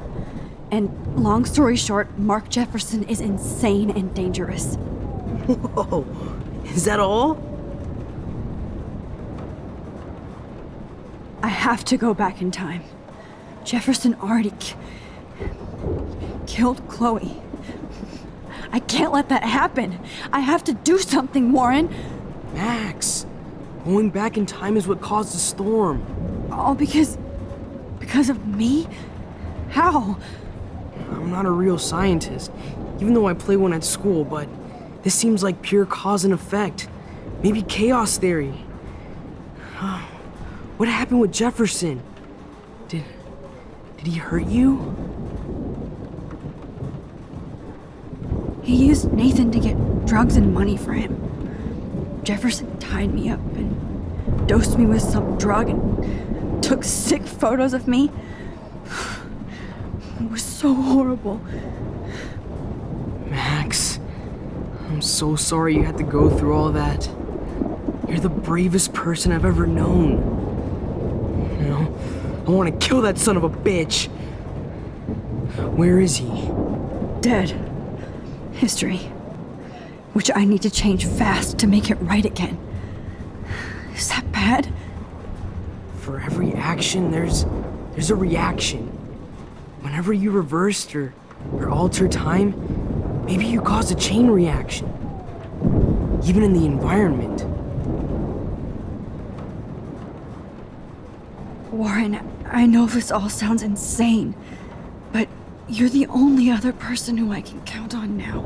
And long story short, Mark Jefferson is insane and dangerous. Whoa, is that all? I have to go back in time. Jefferson already killed Chloe. I can't let that happen. I have to do something, Warren. Max, going back in time is what caused the storm. All because of me? How? I'm not a real scientist, even though I play one at school, but This seems like pure cause and effect. Maybe chaos theory. What happened with Jefferson? Did he hurt you? He used Nathan to get drugs and money for him. Jefferson tied me up and dosed me with some drug and took sick photos of me. It was so horrible. Max, I'm so sorry you had to go through all that. You're the bravest person I've ever known. You know, I want to kill that son of a bitch. Where is he? Dead. History. Which I need to change fast to make it right again. Is that bad? For every action, there's a reaction. Whenever you reversed or altered time, maybe you caused a chain reaction. Even in the environment. Warren, I know this all sounds insane, but you're the only other person who I can count on now.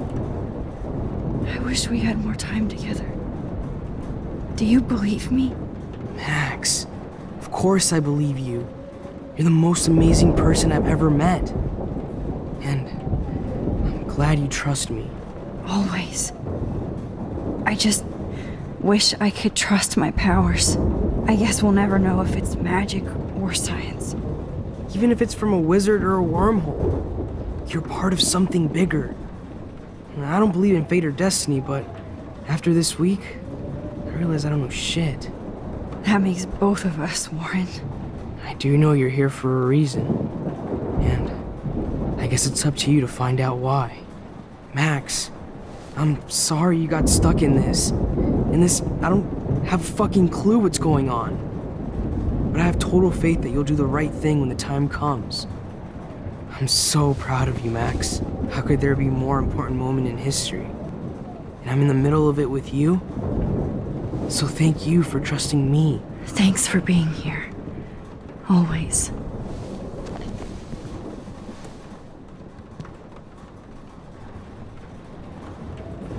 I wish we had more time together. Do you believe me? Max, of course I believe you. You're the most amazing person I've ever met. And I'm glad you trust me. Always. I just wish I could trust my powers. I guess we'll never know if it's magic or science. Even if it's from a wizard or a wormhole, you're part of something bigger. I don't believe in fate or destiny, but after this week, I realize I don't know shit. That makes both of us, Warren. I do know you're here for a reason. And I guess it's up to you to find out why. Max, I'm sorry you got stuck in this. I don't have a fucking clue what's going on. But I have total faith that you'll do the right thing when the time comes. I'm so proud of you, Max. How could there be a more important moment in history? And I'm in the middle of it with you. So thank you for trusting me. Thanks for being here. Always.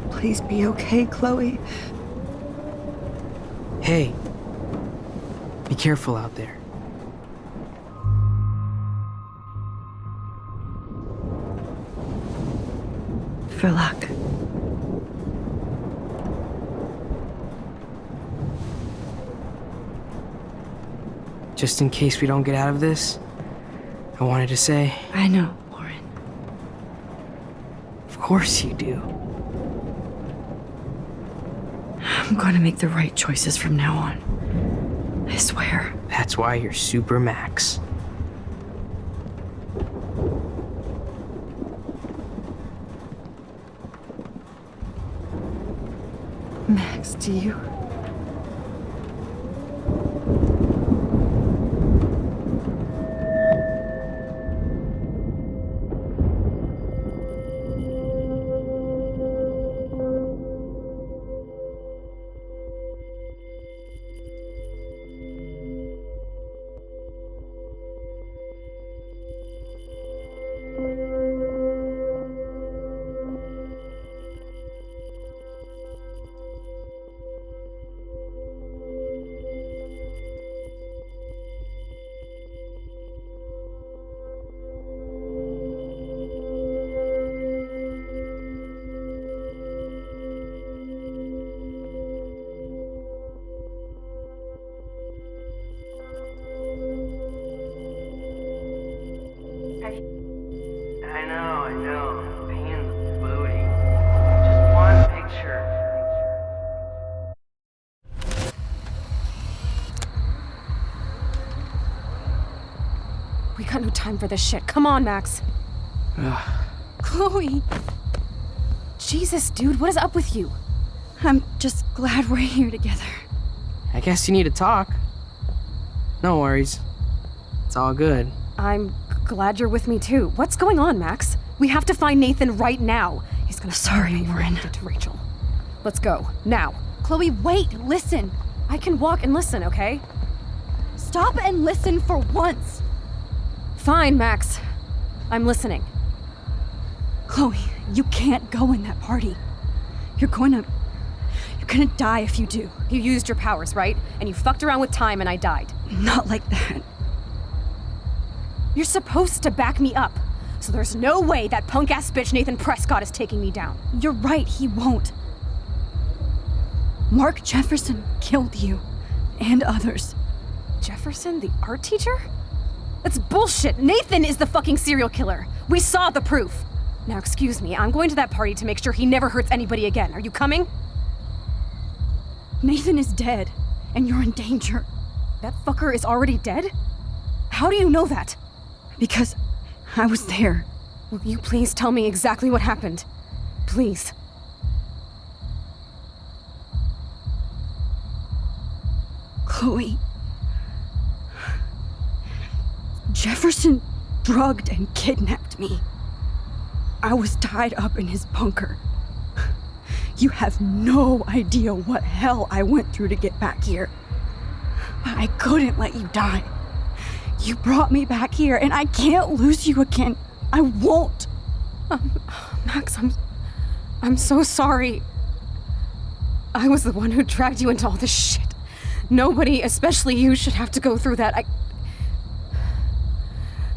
Please be okay, Chloe. Hey, be careful out there. For luck. Just in case we don't get out of this, I wanted to say... I know, Warren. Of course you do. I'm going to make the right choices from now on. I swear. That's why you're Super Max. Max, do you... I know. Pain in the booty. Just one picture. We got no time for this shit. Come on, Max. Chloe! Jesus, dude, what is up with you? I'm just glad we're here together. I guess you need to talk. No worries. It's all good. I'm glad you're with me too. What's going on, Max? We have to find Nathan right now. He's gonna Sorry, Warren. To Rachel. Let's go now. Chloe, wait! Listen. I can walk and listen, okay? Stop and listen for once. Fine, Max. I'm listening. Chloe, you can't go in that party. You're gonna die if you do. You used your powers, right? And you fucked around with time and I died. Not like that. You're supposed to back me up. So there's no way that punk-ass bitch Nathan Prescott is taking me down. You're right, he won't. Mark Jefferson killed you. And others. Jefferson, the art teacher? That's bullshit. Nathan is the fucking serial killer. We saw the proof. Now, excuse me, I'm going to that party to make sure he never hurts anybody again. Are you coming? Nathan is dead, and you're in danger. That fucker is already dead? How do you know that? Because I was there. Will you please tell me exactly what happened? Please. Chloe. Jefferson drugged and kidnapped me. I was tied up in his bunker. You have no idea what hell I went through to get back here. But I couldn't let you die. You brought me back here, and I can't lose you again. I won't. Max, I'm so sorry. I was the one who dragged you into all this shit. Nobody, especially you, should have to go through that.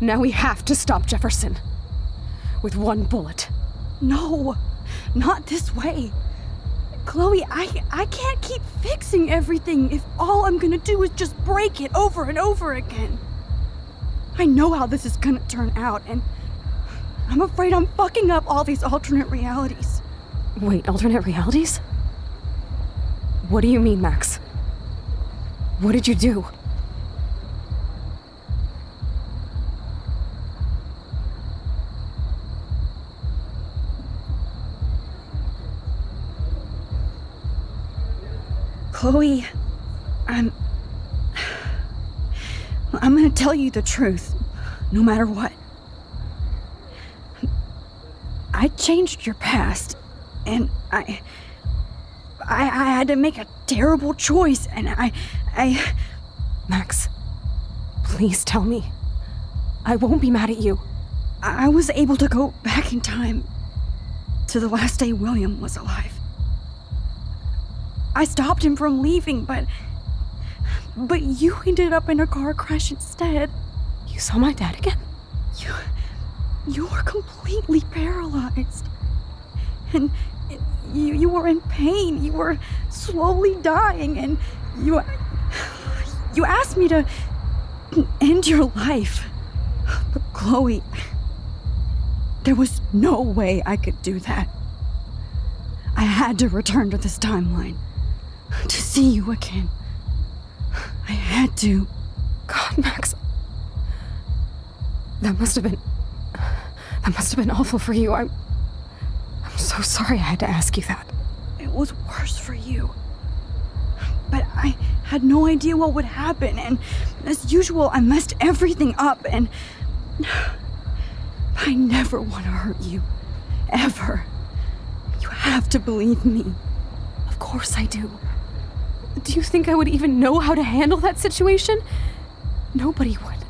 Now we have to stop Jefferson. With one bullet. No, not this way. Chloe, I can't keep fixing everything if all I'm gonna do is just break it over and over again. I know how this is gonna turn out, and I'm afraid I'm fucking up all these alternate realities. Wait, alternate realities? What do you mean, Max? What did you do? Chloe, I'm gonna tell you the truth, no matter what. I changed your past, and I had to make a terrible choice, and I... Max, please tell me. I won't be mad at you. I was able to go back in time to the last day William was alive. I stopped him from leaving, but you ended up in a car crash instead. You saw my dad again? You were completely paralyzed. And you were in pain. You were slowly dying, and you asked me to end your life. But Chloe, there was no way I could do that. I had to return to this timeline. To see you again. I had to. God, Max. That must have been awful for you. I'm so sorry I had to ask you that. It was worse for you. But I had no idea what would happen, and as usual, I messed everything up, and I never want to hurt you. Ever. You have to believe me. Of course I do. Do you think I would even know how to handle that situation? Nobody would.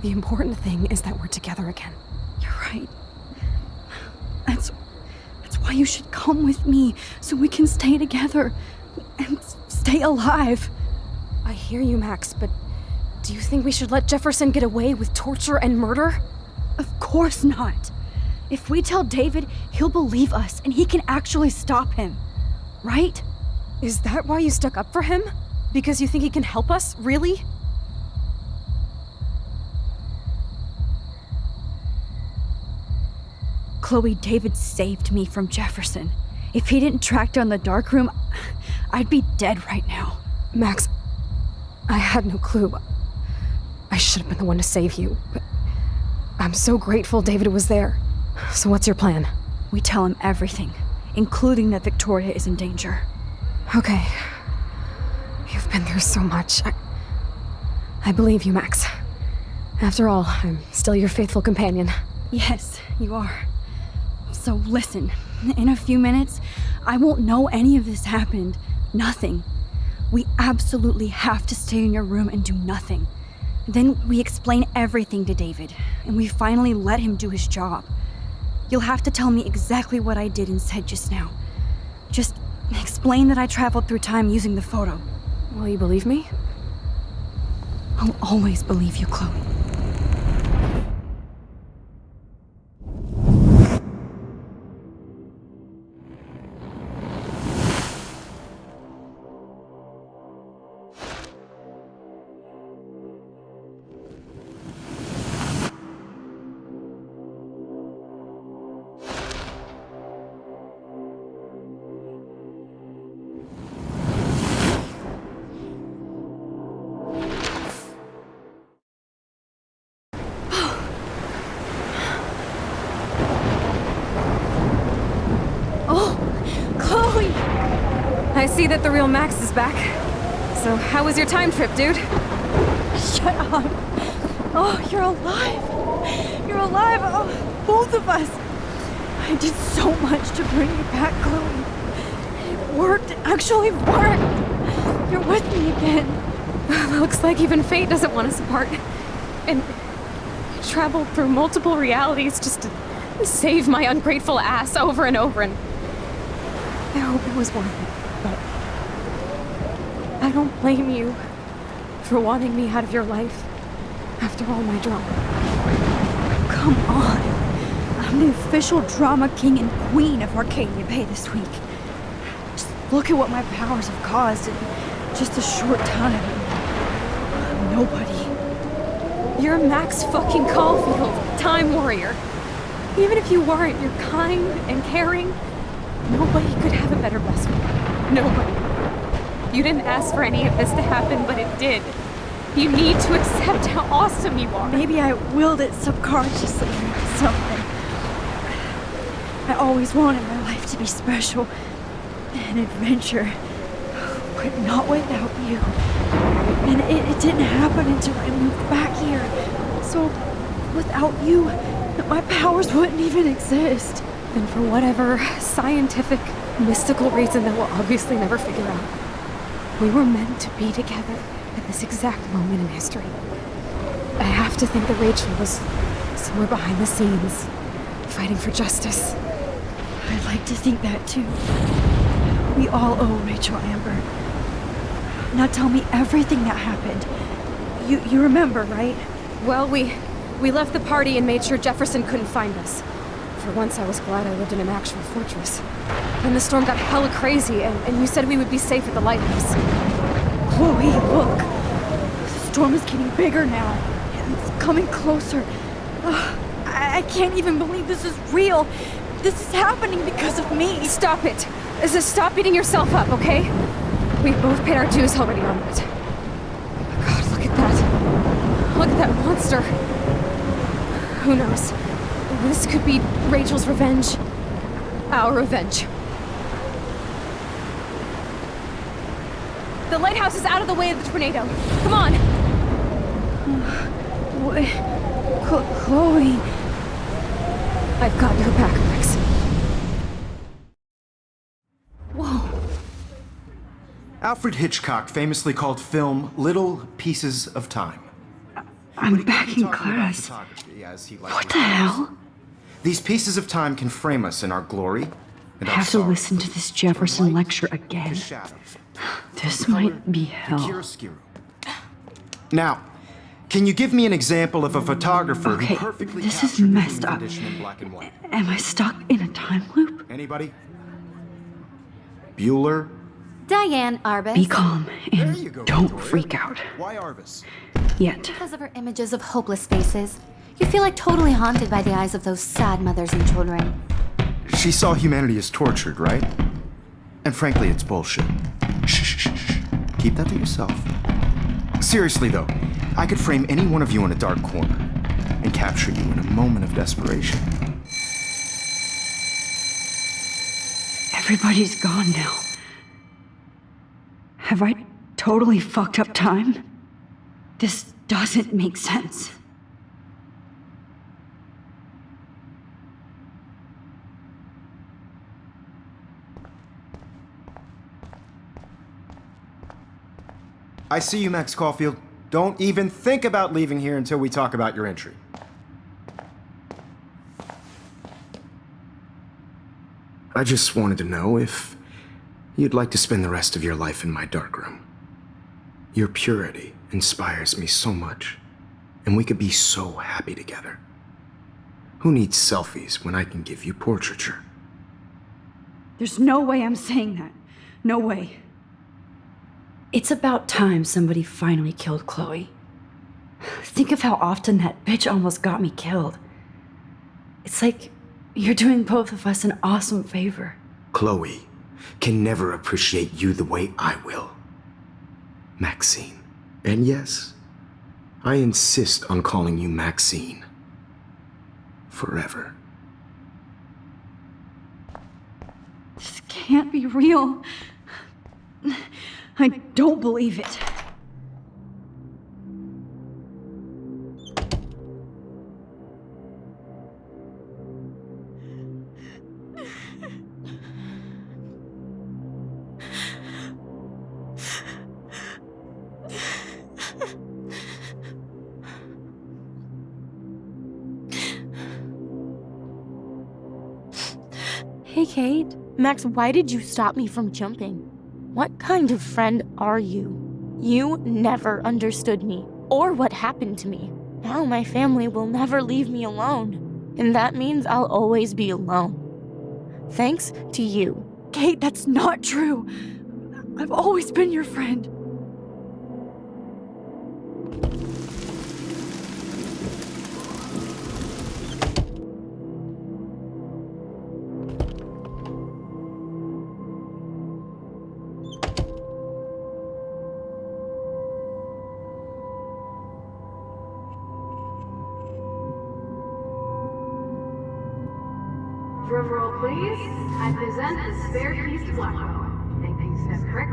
The important thing is that we're together again. You're right. That's why you should come with me, so we can stay together and stay alive. I hear you, Max, but do you think we should let Jefferson get away with torture and murder? Of course not. If we tell David, he'll believe us and he can actually stop him. Right? Is that why you stuck up for him? Because you think he can help us, really? Chloe, David saved me from Jefferson. If he didn't track down the dark room, I'd be dead right now. Max, I had no clue. I should have been the one to save you, but I'm so grateful David was there. So what's your plan? We tell him everything, including that Victoria is in danger. Okay. You've been through so much. I believe you, Max. After all, I'm still your faithful companion. Yes, you are. So listen, in a few minutes, I won't know any of this happened. Nothing. We absolutely have to stay in your room and do nothing. Then we explain everything to David, and we finally let him do his job. You'll have to tell me exactly what I did and said just now. Just explain that I traveled through time using the photo. Will you believe me? I'll always believe you, Chloe. I see that the real Max is back. So, how was your time trip, dude? Shut up. Oh, you're alive. You're alive. Oh, both of us. I did so much to bring you back, Chloe. It worked. It actually worked. You're with me again. Looks like even fate doesn't want us apart. And I traveled through multiple realities just to save my ungrateful ass over and over, and I hope it was worth it. But I don't blame you for wanting me out of your life after all my drama. Come on. I'm the official drama king and queen of Arcadia Bay this week. Just look at what my powers have caused in just a short time. I'm nobody. You're Max fucking Caulfield, Time Warrior. Even if you weren't, you're kind and caring. Nobody could have a better best friend. Nobody. You didn't ask for any of this to happen, but it did. You need to accept how awesome you are. Maybe I willed it subconsciously or something. I always wanted my life to be special. An adventure. But not without you. And it didn't happen until I moved back here. So, without you, my powers wouldn't even exist. And for whatever scientific, mystical reason that we'll obviously never figure out, we were meant to be together at this exact moment in history. I have to think that Rachel was somewhere behind the scenes, fighting for justice. I'd like to think that too. We all owe Rachel Amber. Now tell me everything that happened. You remember, right? Well, we left the party and made sure Jefferson couldn't find us. For once, I was glad I lived in an actual fortress. Then the storm got hella crazy, and you said we would be safe at the lighthouse. Chloe, look. The storm is getting bigger now. It's coming closer. I can't even believe this is real. This is happening because of me. Stop it. Stop beating yourself up, okay? We've both paid our dues already on it. God, look at that. Look at that monster. Who knows? This could be Rachel's revenge. Our revenge. The lighthouse is out of the way of the tornado. Come on! Chloe... I've got your back, Max. Whoa. Alfred Hitchcock famously called film little pieces of time. I'm back in class. What the hell? These pieces of time can frame us in our glory and I our have to sorrow. listen to this Jefferson lecture again. This might be hell. Now, can you give me an example of a photographer Okay, who perfectly this is captured messed human up. condition in black and white? Am I stuck in a time loop? Anybody? Bueller? Diane Arbus. Be calm and don't freak out. Why Arbus? Yet. Because of her images of hopeless faces. You feel like totally haunted by the eyes of those sad mothers and children. She saw humanity as tortured, right? And frankly, it's bullshit. Shh, shh, shh, shh. Keep that to yourself. Seriously, though, I could frame any one of you in a dark corner and capture you in a moment of desperation. Everybody's gone now. Have I totally fucked up time? This doesn't make sense. I see you, Max Caulfield. Don't even think about leaving here until we talk about your entry. I just wanted to know if You'd like to spend the rest of your life in my darkroom. Your purity inspires me so much, and we could be so happy together. Who needs selfies when I can give you portraiture? There's no way I'm saying that. No way. It's about time somebody finally killed Chloe. Think of how often that bitch almost got me killed. It's like you're doing both of us an awesome favor. Chloe can never appreciate you the way I will. Maxine. And yes, I insist on calling you Maxine. Forever. This can't be real. I don't believe it. Hey, Kate. Max, why did you stop me from jumping? What kind of friend are you? You never understood me, or what happened to me. Now my family will never leave me alone, and that means I'll always be alone. Thanks to you. Kate, that's not true. I've always been your friend. Drum roll, please. I present the spare keys to Blackwell. Thank you, Step Crick.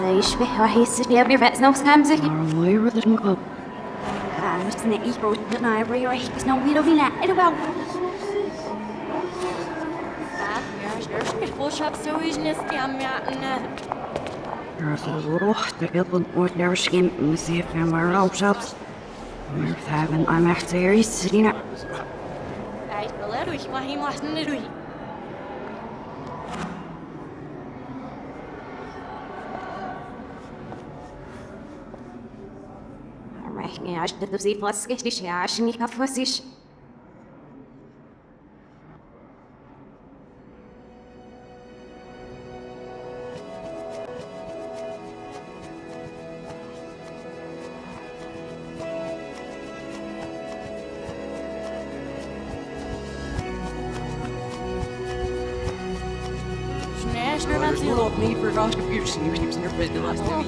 يشبه وحيس يا بيرفع سنوس كامزك Arroy with them go. عرفت إن إيبو تنا يبري راح يسنو بيرو فينا إلو البوشاب سويج نسكي عم يعقنا. روح تقبل ordinary skin مسيح في مرة وشابس. مرتابن I'm actually سرينا. عيد بلا روح ما هي محسن روح. رايحين عشان تدوسي فاسكش ليش عشان يكفوسيش. You love me for contribution. You keep in your bed the last time.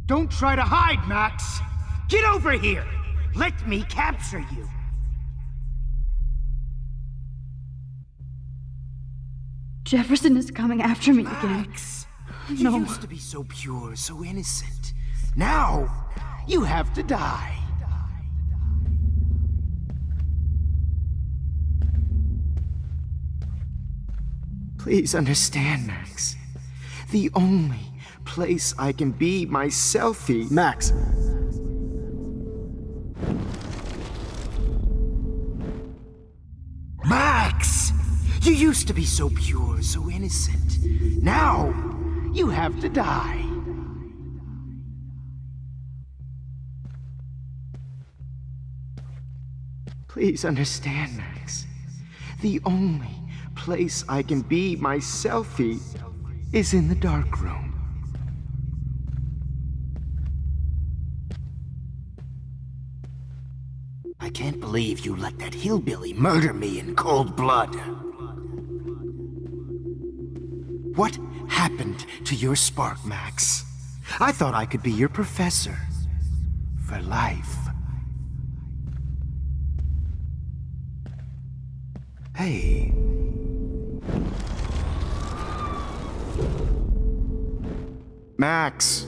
Don't try to hide, Max! Get over here! Let me capture you! Jefferson is coming after me again. You No. used to be so pure, so innocent. Now, you have to die. Please understand, Max. The only place I can be myself. Max. Max! You used to be so pure, so innocent. Now, you have to die. Please understand, Max. The only place I can be myself is in the dark room. I can't believe you let that hillbilly murder me in cold blood. What happened to your spark, Max? I thought I could be your professor. For life. Hey. Max.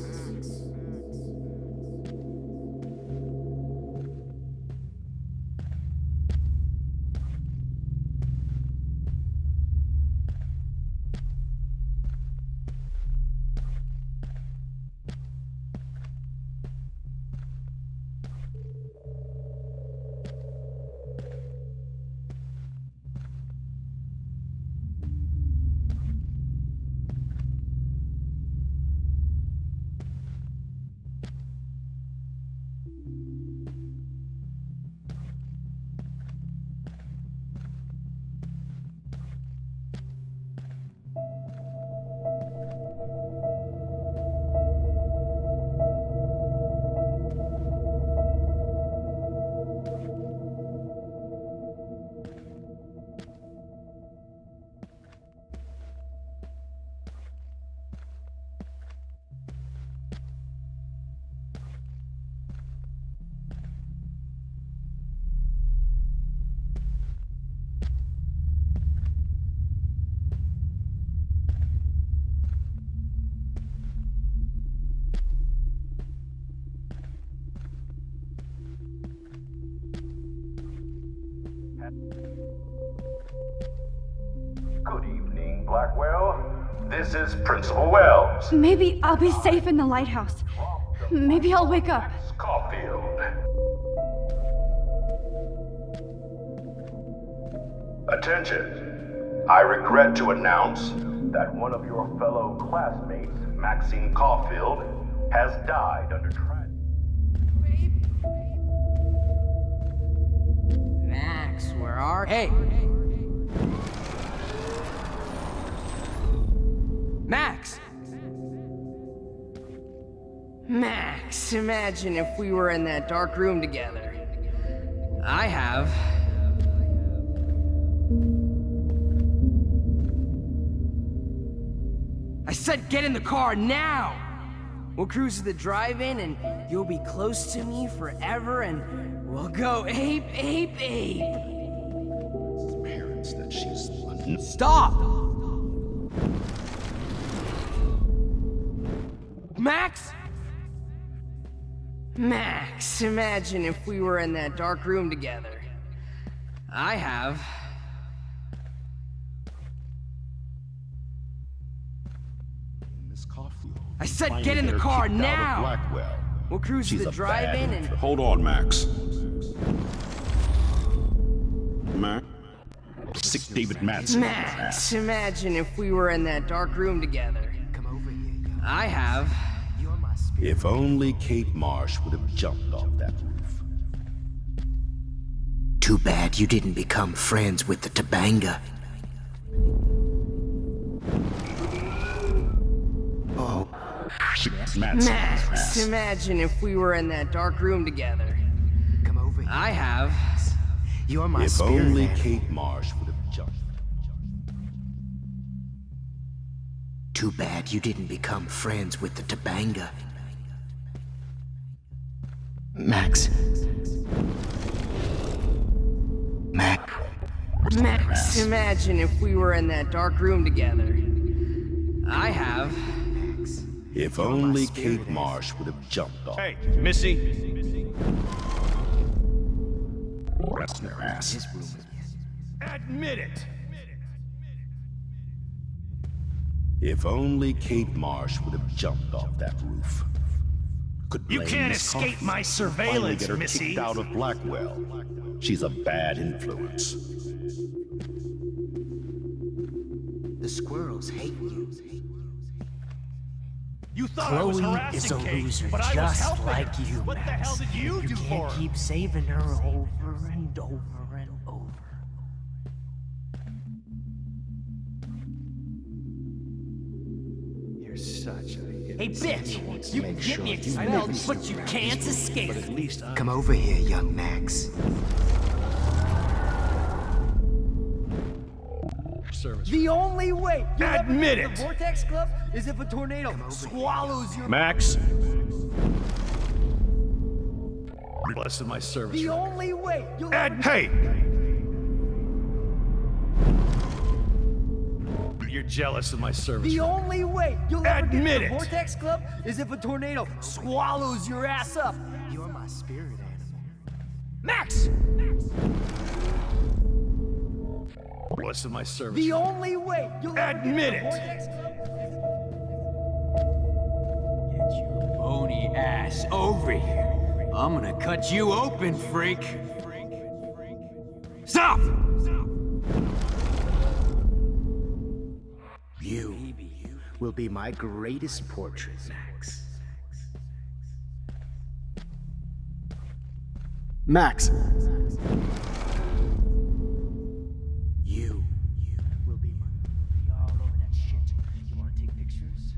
Good evening, Blackwell. This is Principal Wells. Maybe I'll be safe in the lighthouse. Maybe I'll wake up. Caulfield. Attention. I regret to announce that one of your fellow classmates, Maxine Caulfield, has died under Max, where are... Hey! Max! Max, imagine if we were in that dark room together. I have. I said get in the car now! We'll cruise to the drive-in and you'll be close to me forever and we'll go ape, ape, ape! parents that she's... Stop! Max? Max, imagine if we were in that dark room together. I have. Miss Caulfield. I said get in the car now! Blackwell. We'll cruise to the drive-in and... Hold on, Max. Max? Sick David Madsen. Max, imagine if we were in that dark room together. I have. If only Kate Marsh would have jumped off that roof. Too bad you didn't become friends with the Tobanga. Oh. Max, imagine if we were in that dark room together. I have. You're my If spirit only animal. Kate Marsh would have jumped. Too bad you didn't become friends with the Tobanga. Max. Max, imagine if we were in that dark room together. I have. If only Kate Marsh would have jumped off. Hey, Missy. Rest their ass. Admit it. If only Kate Marsh would have jumped off that roof. Could You blame can't Miss escape Caulfield. my Finally surveillance, get her Missy. kicked out of Blackwell. She's a bad influence. The squirrels hate you. You thought I was Chloe harassing is a Kate, loser but I was just helping like her. you, What the Max. hell did you do for can't her? keep saving her over and over and over. You're such a... Hey, bitch! You can get me expelled, but you can't escape. At least I... Come over here, young Max. Service. The only way you'll ever Admit get it. the Vortex Club is if a tornado swallows your... Max. Blessed my service. The only way you'll Hey! You're jealous of my service. The only way you'll ever get Admit the it. Vortex Club is if a tornado swallows your ass up. You're my spirit animal. Max! Blessed my service. The only way you'll ever Admit get it. the Vortex Club is Get your bony ass over here. I'm gonna cut you open, freak. Stop! You will be my greatest portrait, Max. Max. You will be my... Be all over that shit. You wanna take pictures?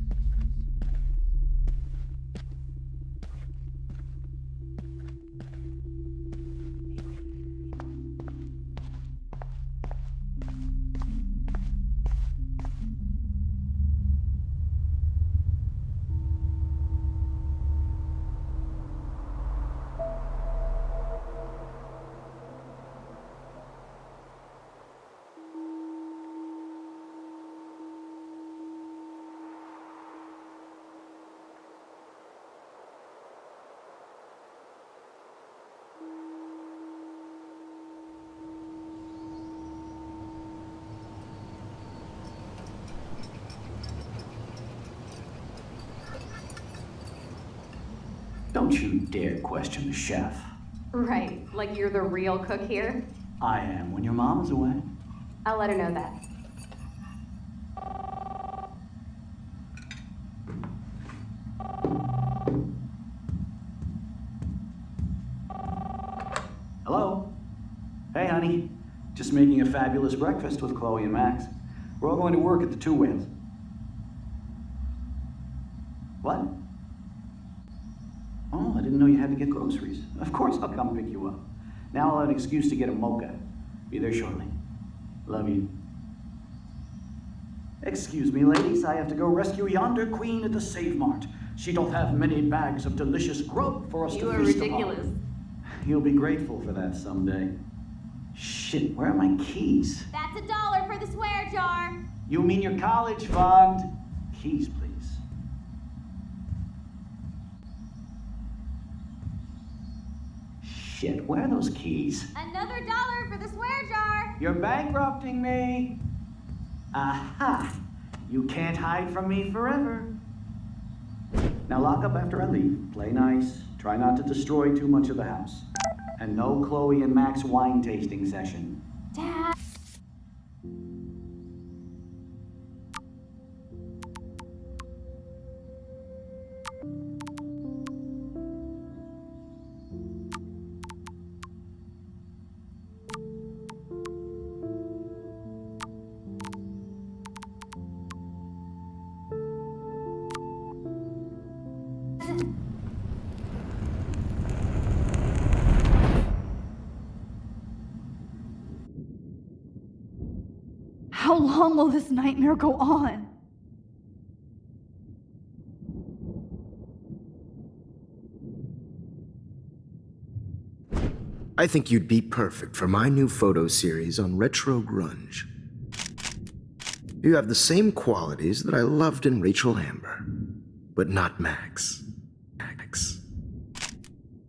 Don't you dare question the chef. Right, like you're the real cook here? I am when your mom is away. I'll let her know that. Hello? Hey, honey. Just making a fabulous breakfast with Chloe and Max. We're all going to work at the Two Whales. What? Oh, I didn't know you had to get groceries. Of course I'll come pick you up. Now I'll have an excuse to get a mocha. Be there shortly. Love you. Excuse me, ladies. I have to go rescue yonder queen at the Save Mart. She doth have many bags of delicious grub for us to You are feast ridiculous. upon. You'll be grateful for that someday. Shit, where are my keys? That's $1 for the swear jar. You mean your college fund? Keys, please. Shit, where are those keys? Another $1 for the swear jar. You're bankrupting me. Aha! You can't hide from me forever. Now lock up after I leave. Play nice. Try not to destroy too much of the house. And no Chloe and Max wine tasting session. Dad. How long will this nightmare go on? I think you'd be perfect for my new photo series on retro grunge. You have the same qualities that I loved in Rachel Amber, but not Max.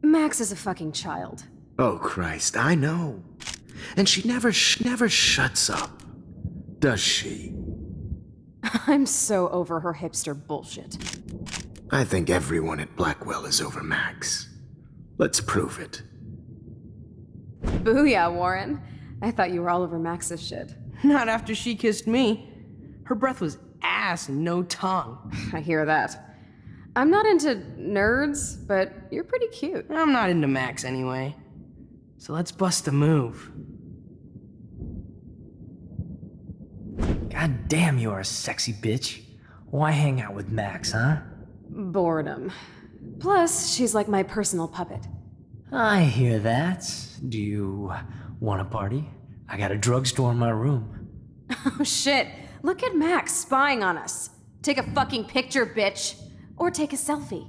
Max is a fucking child. Oh, Christ, I know. And she never shuts up, does she? I'm so over her hipster bullshit. I think everyone at Blackwell is over Max. Let's prove it. Booyah, Warren. I thought you were all over Max's shit. Not after she kissed me. Her breath was ass and no tongue. I hear that. I'm not into nerds, but you're pretty cute. I'm not into Max anyway. So let's bust a move. God damn, you are a sexy bitch. Why hang out with Max, huh? Boredom. Plus, she's like my personal puppet. I hear that. Do you want a party? I got a drugstore in my room. Oh shit, look at Max spying on us. Take a fucking picture, bitch. Or take a selfie.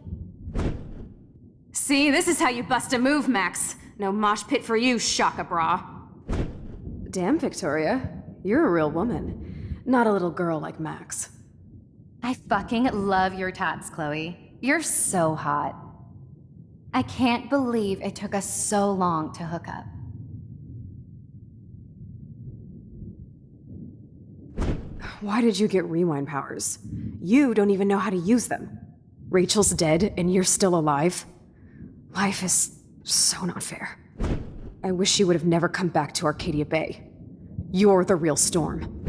See, this is how you bust a move, Max. No mosh pit for you, Shaka Bra. Damn, Victoria. You're a real woman. Not a little girl like Max. I fucking love your tats, Chloe. You're so hot. I can't believe it took us so long to hook up. Why did you get rewind powers? You don't even know how to use them. Rachel's dead and you're still alive. Life is so not fair. I wish you would have never come back to Arcadia Bay. You're the real Storm.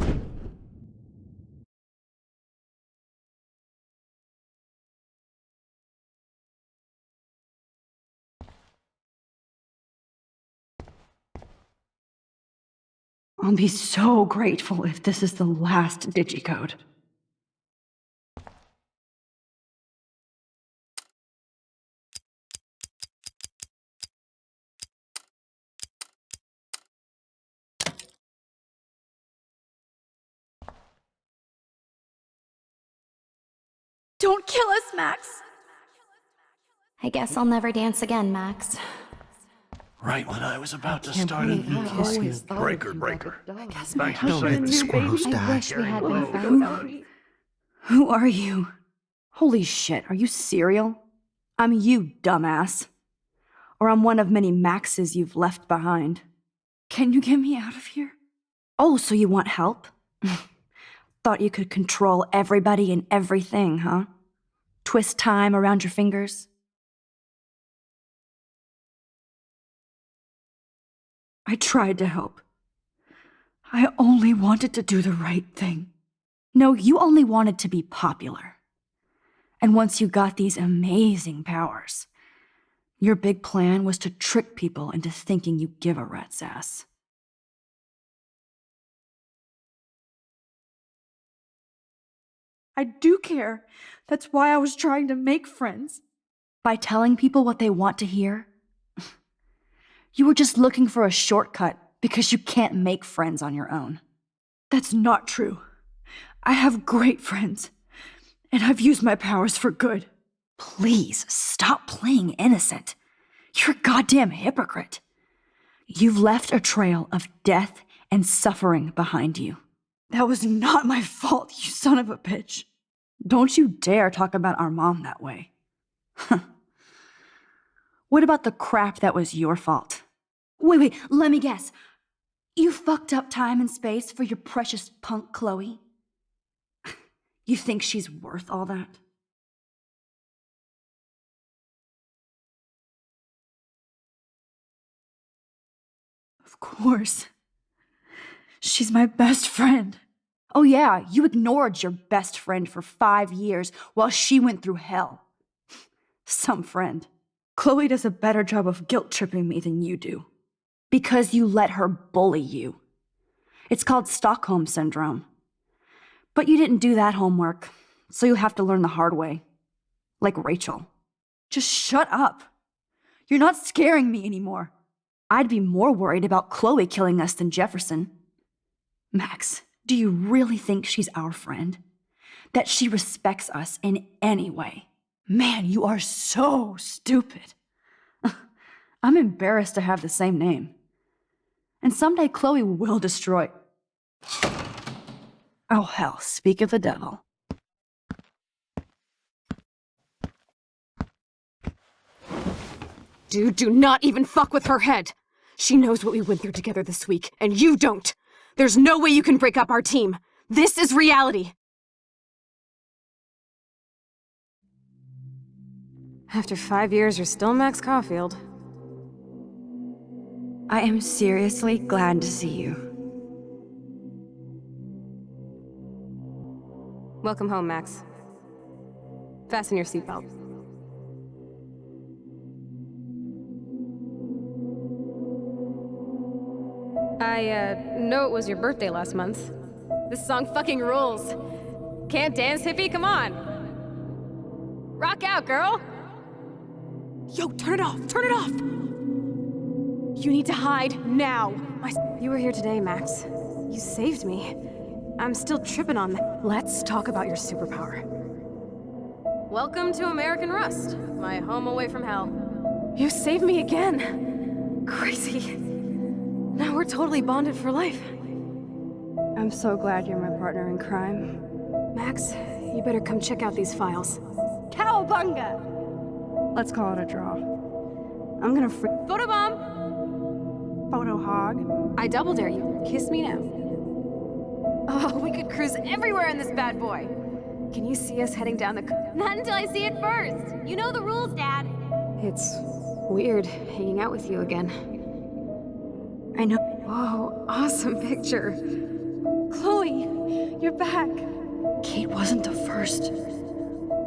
I'll be so grateful if this is the last digicode. Don't kill us, Max! I guess I'll never dance again, Max. Right when I was about to start a new kiss. Breaker. Thanks for saving me. Squirrels I die. wish we had been friends. Who are you? Holy shit, are you serial? I'm you, dumbass. Or I'm one of many Maxes you've left behind. Can you get me out of here? Oh, so you want help? Thought you could control everybody and everything, huh? Twist time around your fingers? I tried to help. I only wanted to do the right thing. No, you only wanted to be popular. And once you got these amazing powers, your big plan was to trick people into thinking you give a rat's ass. I do care. That's why I was trying to make friends. By telling people what they want to hear? You were just looking for a shortcut because you can't make friends on your own. That's not true. I have great friends, and I've used my powers for good. Please, stop playing innocent. You're a goddamn hypocrite. You've left a trail of death and suffering behind you. That was not my fault, you son of a bitch. Don't you dare talk about our mom that way. What about the crap that was your fault? Wait, let me guess. You fucked up time and space for your precious punk Chloe? You think she's worth all that? Of course. She's my best friend. Oh yeah, you ignored your best friend for 5 years while she went through hell. Some friend. Chloe does a better job of guilt-tripping me than you do. Because you let her bully you. It's called Stockholm Syndrome. But you didn't do that homework, so you'll have to learn the hard way. Like Rachel. Just shut up. You're not scaring me anymore. I'd be more worried about Chloe killing us than Jefferson. Max, do you really think she's our friend? That she respects us in any way? Man, you are so stupid. I'm embarrassed to have the same name. And someday Chloe will destroy... Oh hell, speak of the devil. Dude, do not even fuck with her head. She knows what we went through together this week, and you don't. There's no way you can break up our team. This is reality. After 5 years, you're still Max Caulfield. I am seriously glad to see you. Welcome home, Max. Fasten your seatbelt. I know it was your birthday last month. This song fucking rules. Can't dance, hippie? Come on. Rock out, girl. Yo, turn it off. Turn it off. You need to hide now. You were here today, Max. You saved me. I'm still tripping on that. Let's talk about your superpower. Welcome to American Rust, my home away from hell. You saved me again. Crazy. Now we're totally bonded for life. I'm so glad you're my partner in crime. Max, you better come check out these files. Cowabunga! Let's call it a draw. I'm gonna Photobomb! Photo hog. I double dare you. Kiss me now. Oh, we could cruise everywhere in this bad boy. Can you see us heading down the... Not until I see it first. You know the rules, Dad. It's weird hanging out with you again. I know. Whoa, awesome picture. Chloe, you're back. Kate wasn't the first.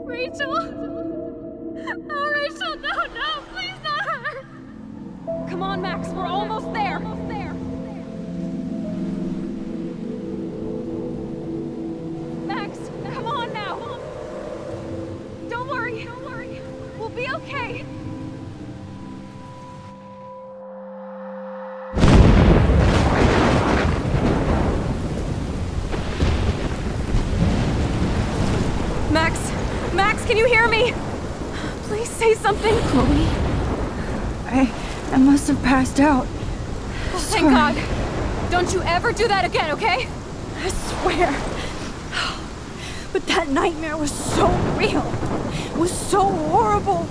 Rachel! Oh, Rachel, no, please not her! Come on, Max, we're almost there. Max, come on now. Don't worry. We'll be okay. Max, can you hear me? Please say something. Chloe, I must have passed out. Oh, thank God. Don't you ever do that again, okay? I swear. But that nightmare was so real. It was so horrible.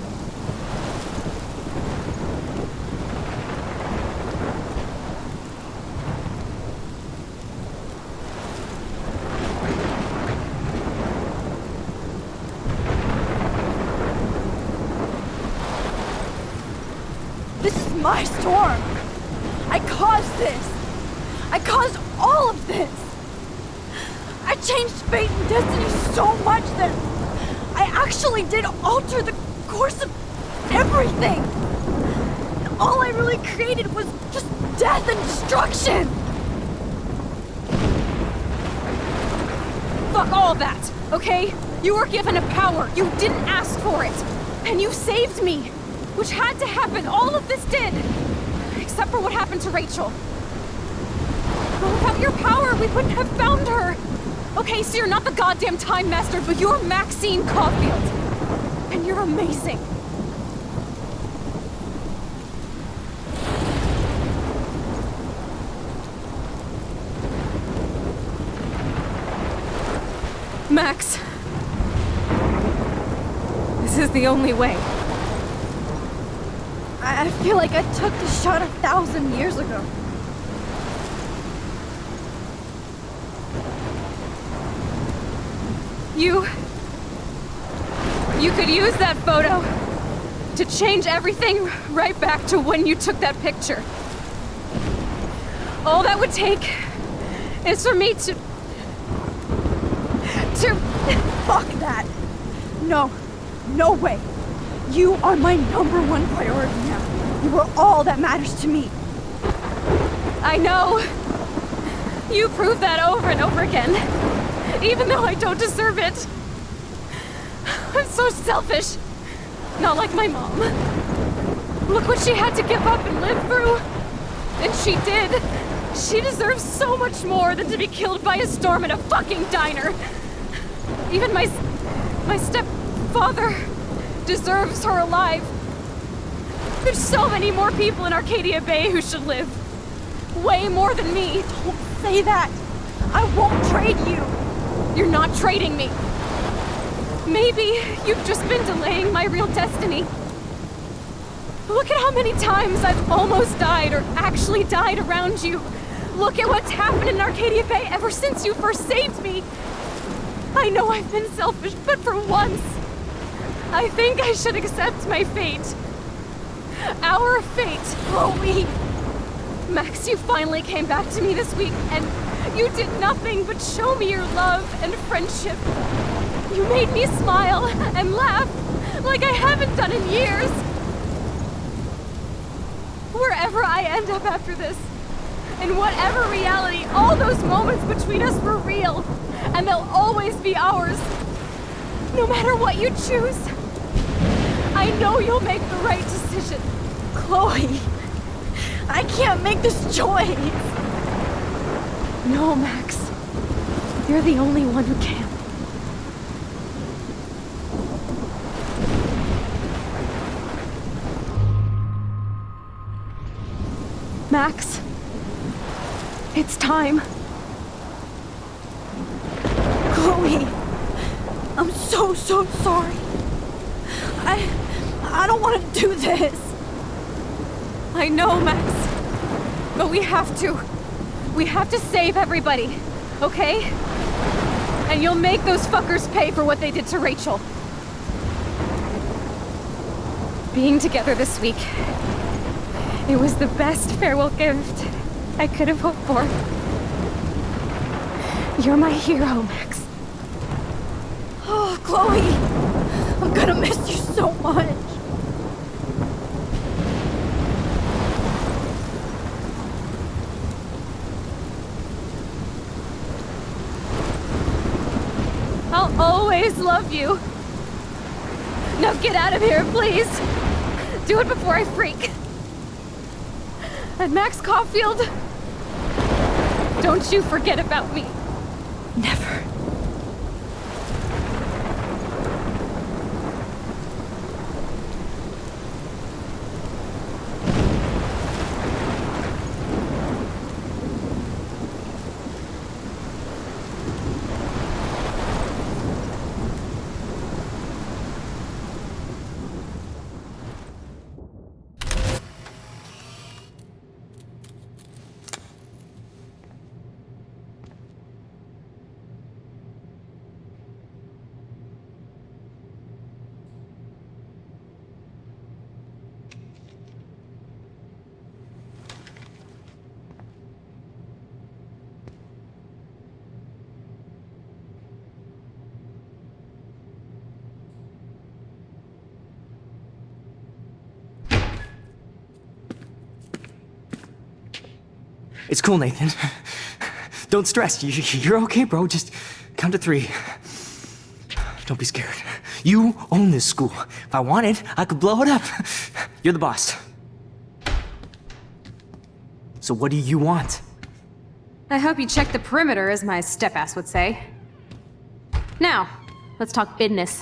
This is my storm. I caused this. I caused all of this. I changed fate and destiny so much that I actually did alter the course of everything. And all I really created was just death and destruction. Fuck all of that, okay? You were given a power. You didn't ask for it. And you saved me. Which had to happen. All of this did. Except for what happened to Rachel. But without your power, we wouldn't have found her. Okay, so you're not the goddamn Time Master, but you're Maxine Caulfield. And you're amazing. Max. This is the only way. I feel like I took the shot 1,000 years ago. You could use that photo to change everything right back to when you took that picture. All that would take is for me to... Fuck that! No way! You are my #1 priority now. You are all that matters to me. I know. You prove that over and over again. Even though I don't deserve it. I'm so selfish. Not like my mom. Look what she had to give up and live through. And she did. She deserves so much more than to be killed by a storm in a fucking diner. Even my stepfather deserves her alive. There's so many more people in Arcadia Bay who should live. Way more than me. Don't say that. I won't trade you. You're not trading me. Maybe you've just been delaying my real destiny. Look at how many times I've almost died or actually died around you. Look at what's happened in Arcadia Bay ever since you first saved me. I know I've been selfish, but for once, I think I should accept my fate. Our fate, Chloe. Max, you finally came back to me this week, and you did nothing but show me your love and friendship. You made me smile and laugh like I haven't done in years. Wherever I end up after this, in whatever reality, all those moments between us were real, and they'll always be ours. No matter what you choose, I know you'll make the right decision. Chloe, I can't make this choice. No, Max. You're the only one who can. Max, it's time. Chloe, I'm so sorry. I don't want to do this. I know, Max. But we have to. We have to save everybody, okay? And you'll make those fuckers pay for what they did to Rachel. Being together this week, it was the best farewell gift I could have hoped for. You're my hero, Max. Oh, Chloe, I'm gonna miss you so much. I'll always love you. Now get out of here, please. Do it before I freak. And Max Caulfield, don't you forget about me. Never. It's cool, Nathan. Don't stress. You're okay, bro. Just count to 3. Don't be scared. You own this school. If I wanted, I could blow it up. You're the boss. So what do you want? I hope you check the perimeter, as my step-ass would say. Now, let's talk business.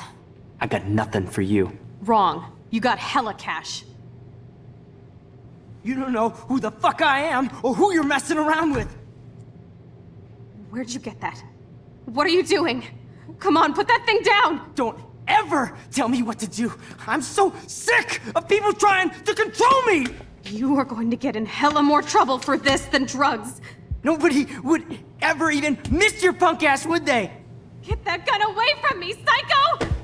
I got nothing for you. Wrong. You got hella cash. You don't know who the fuck I am or who you're messing around with. Where'd you get that? What are you doing? Come on, put that thing down! Don't ever tell me what to do. I'm so sick of people trying to control me! You are going to get in hella more trouble for this than drugs. Nobody would ever even miss your punk ass, would they? Get that gun away from me, psycho!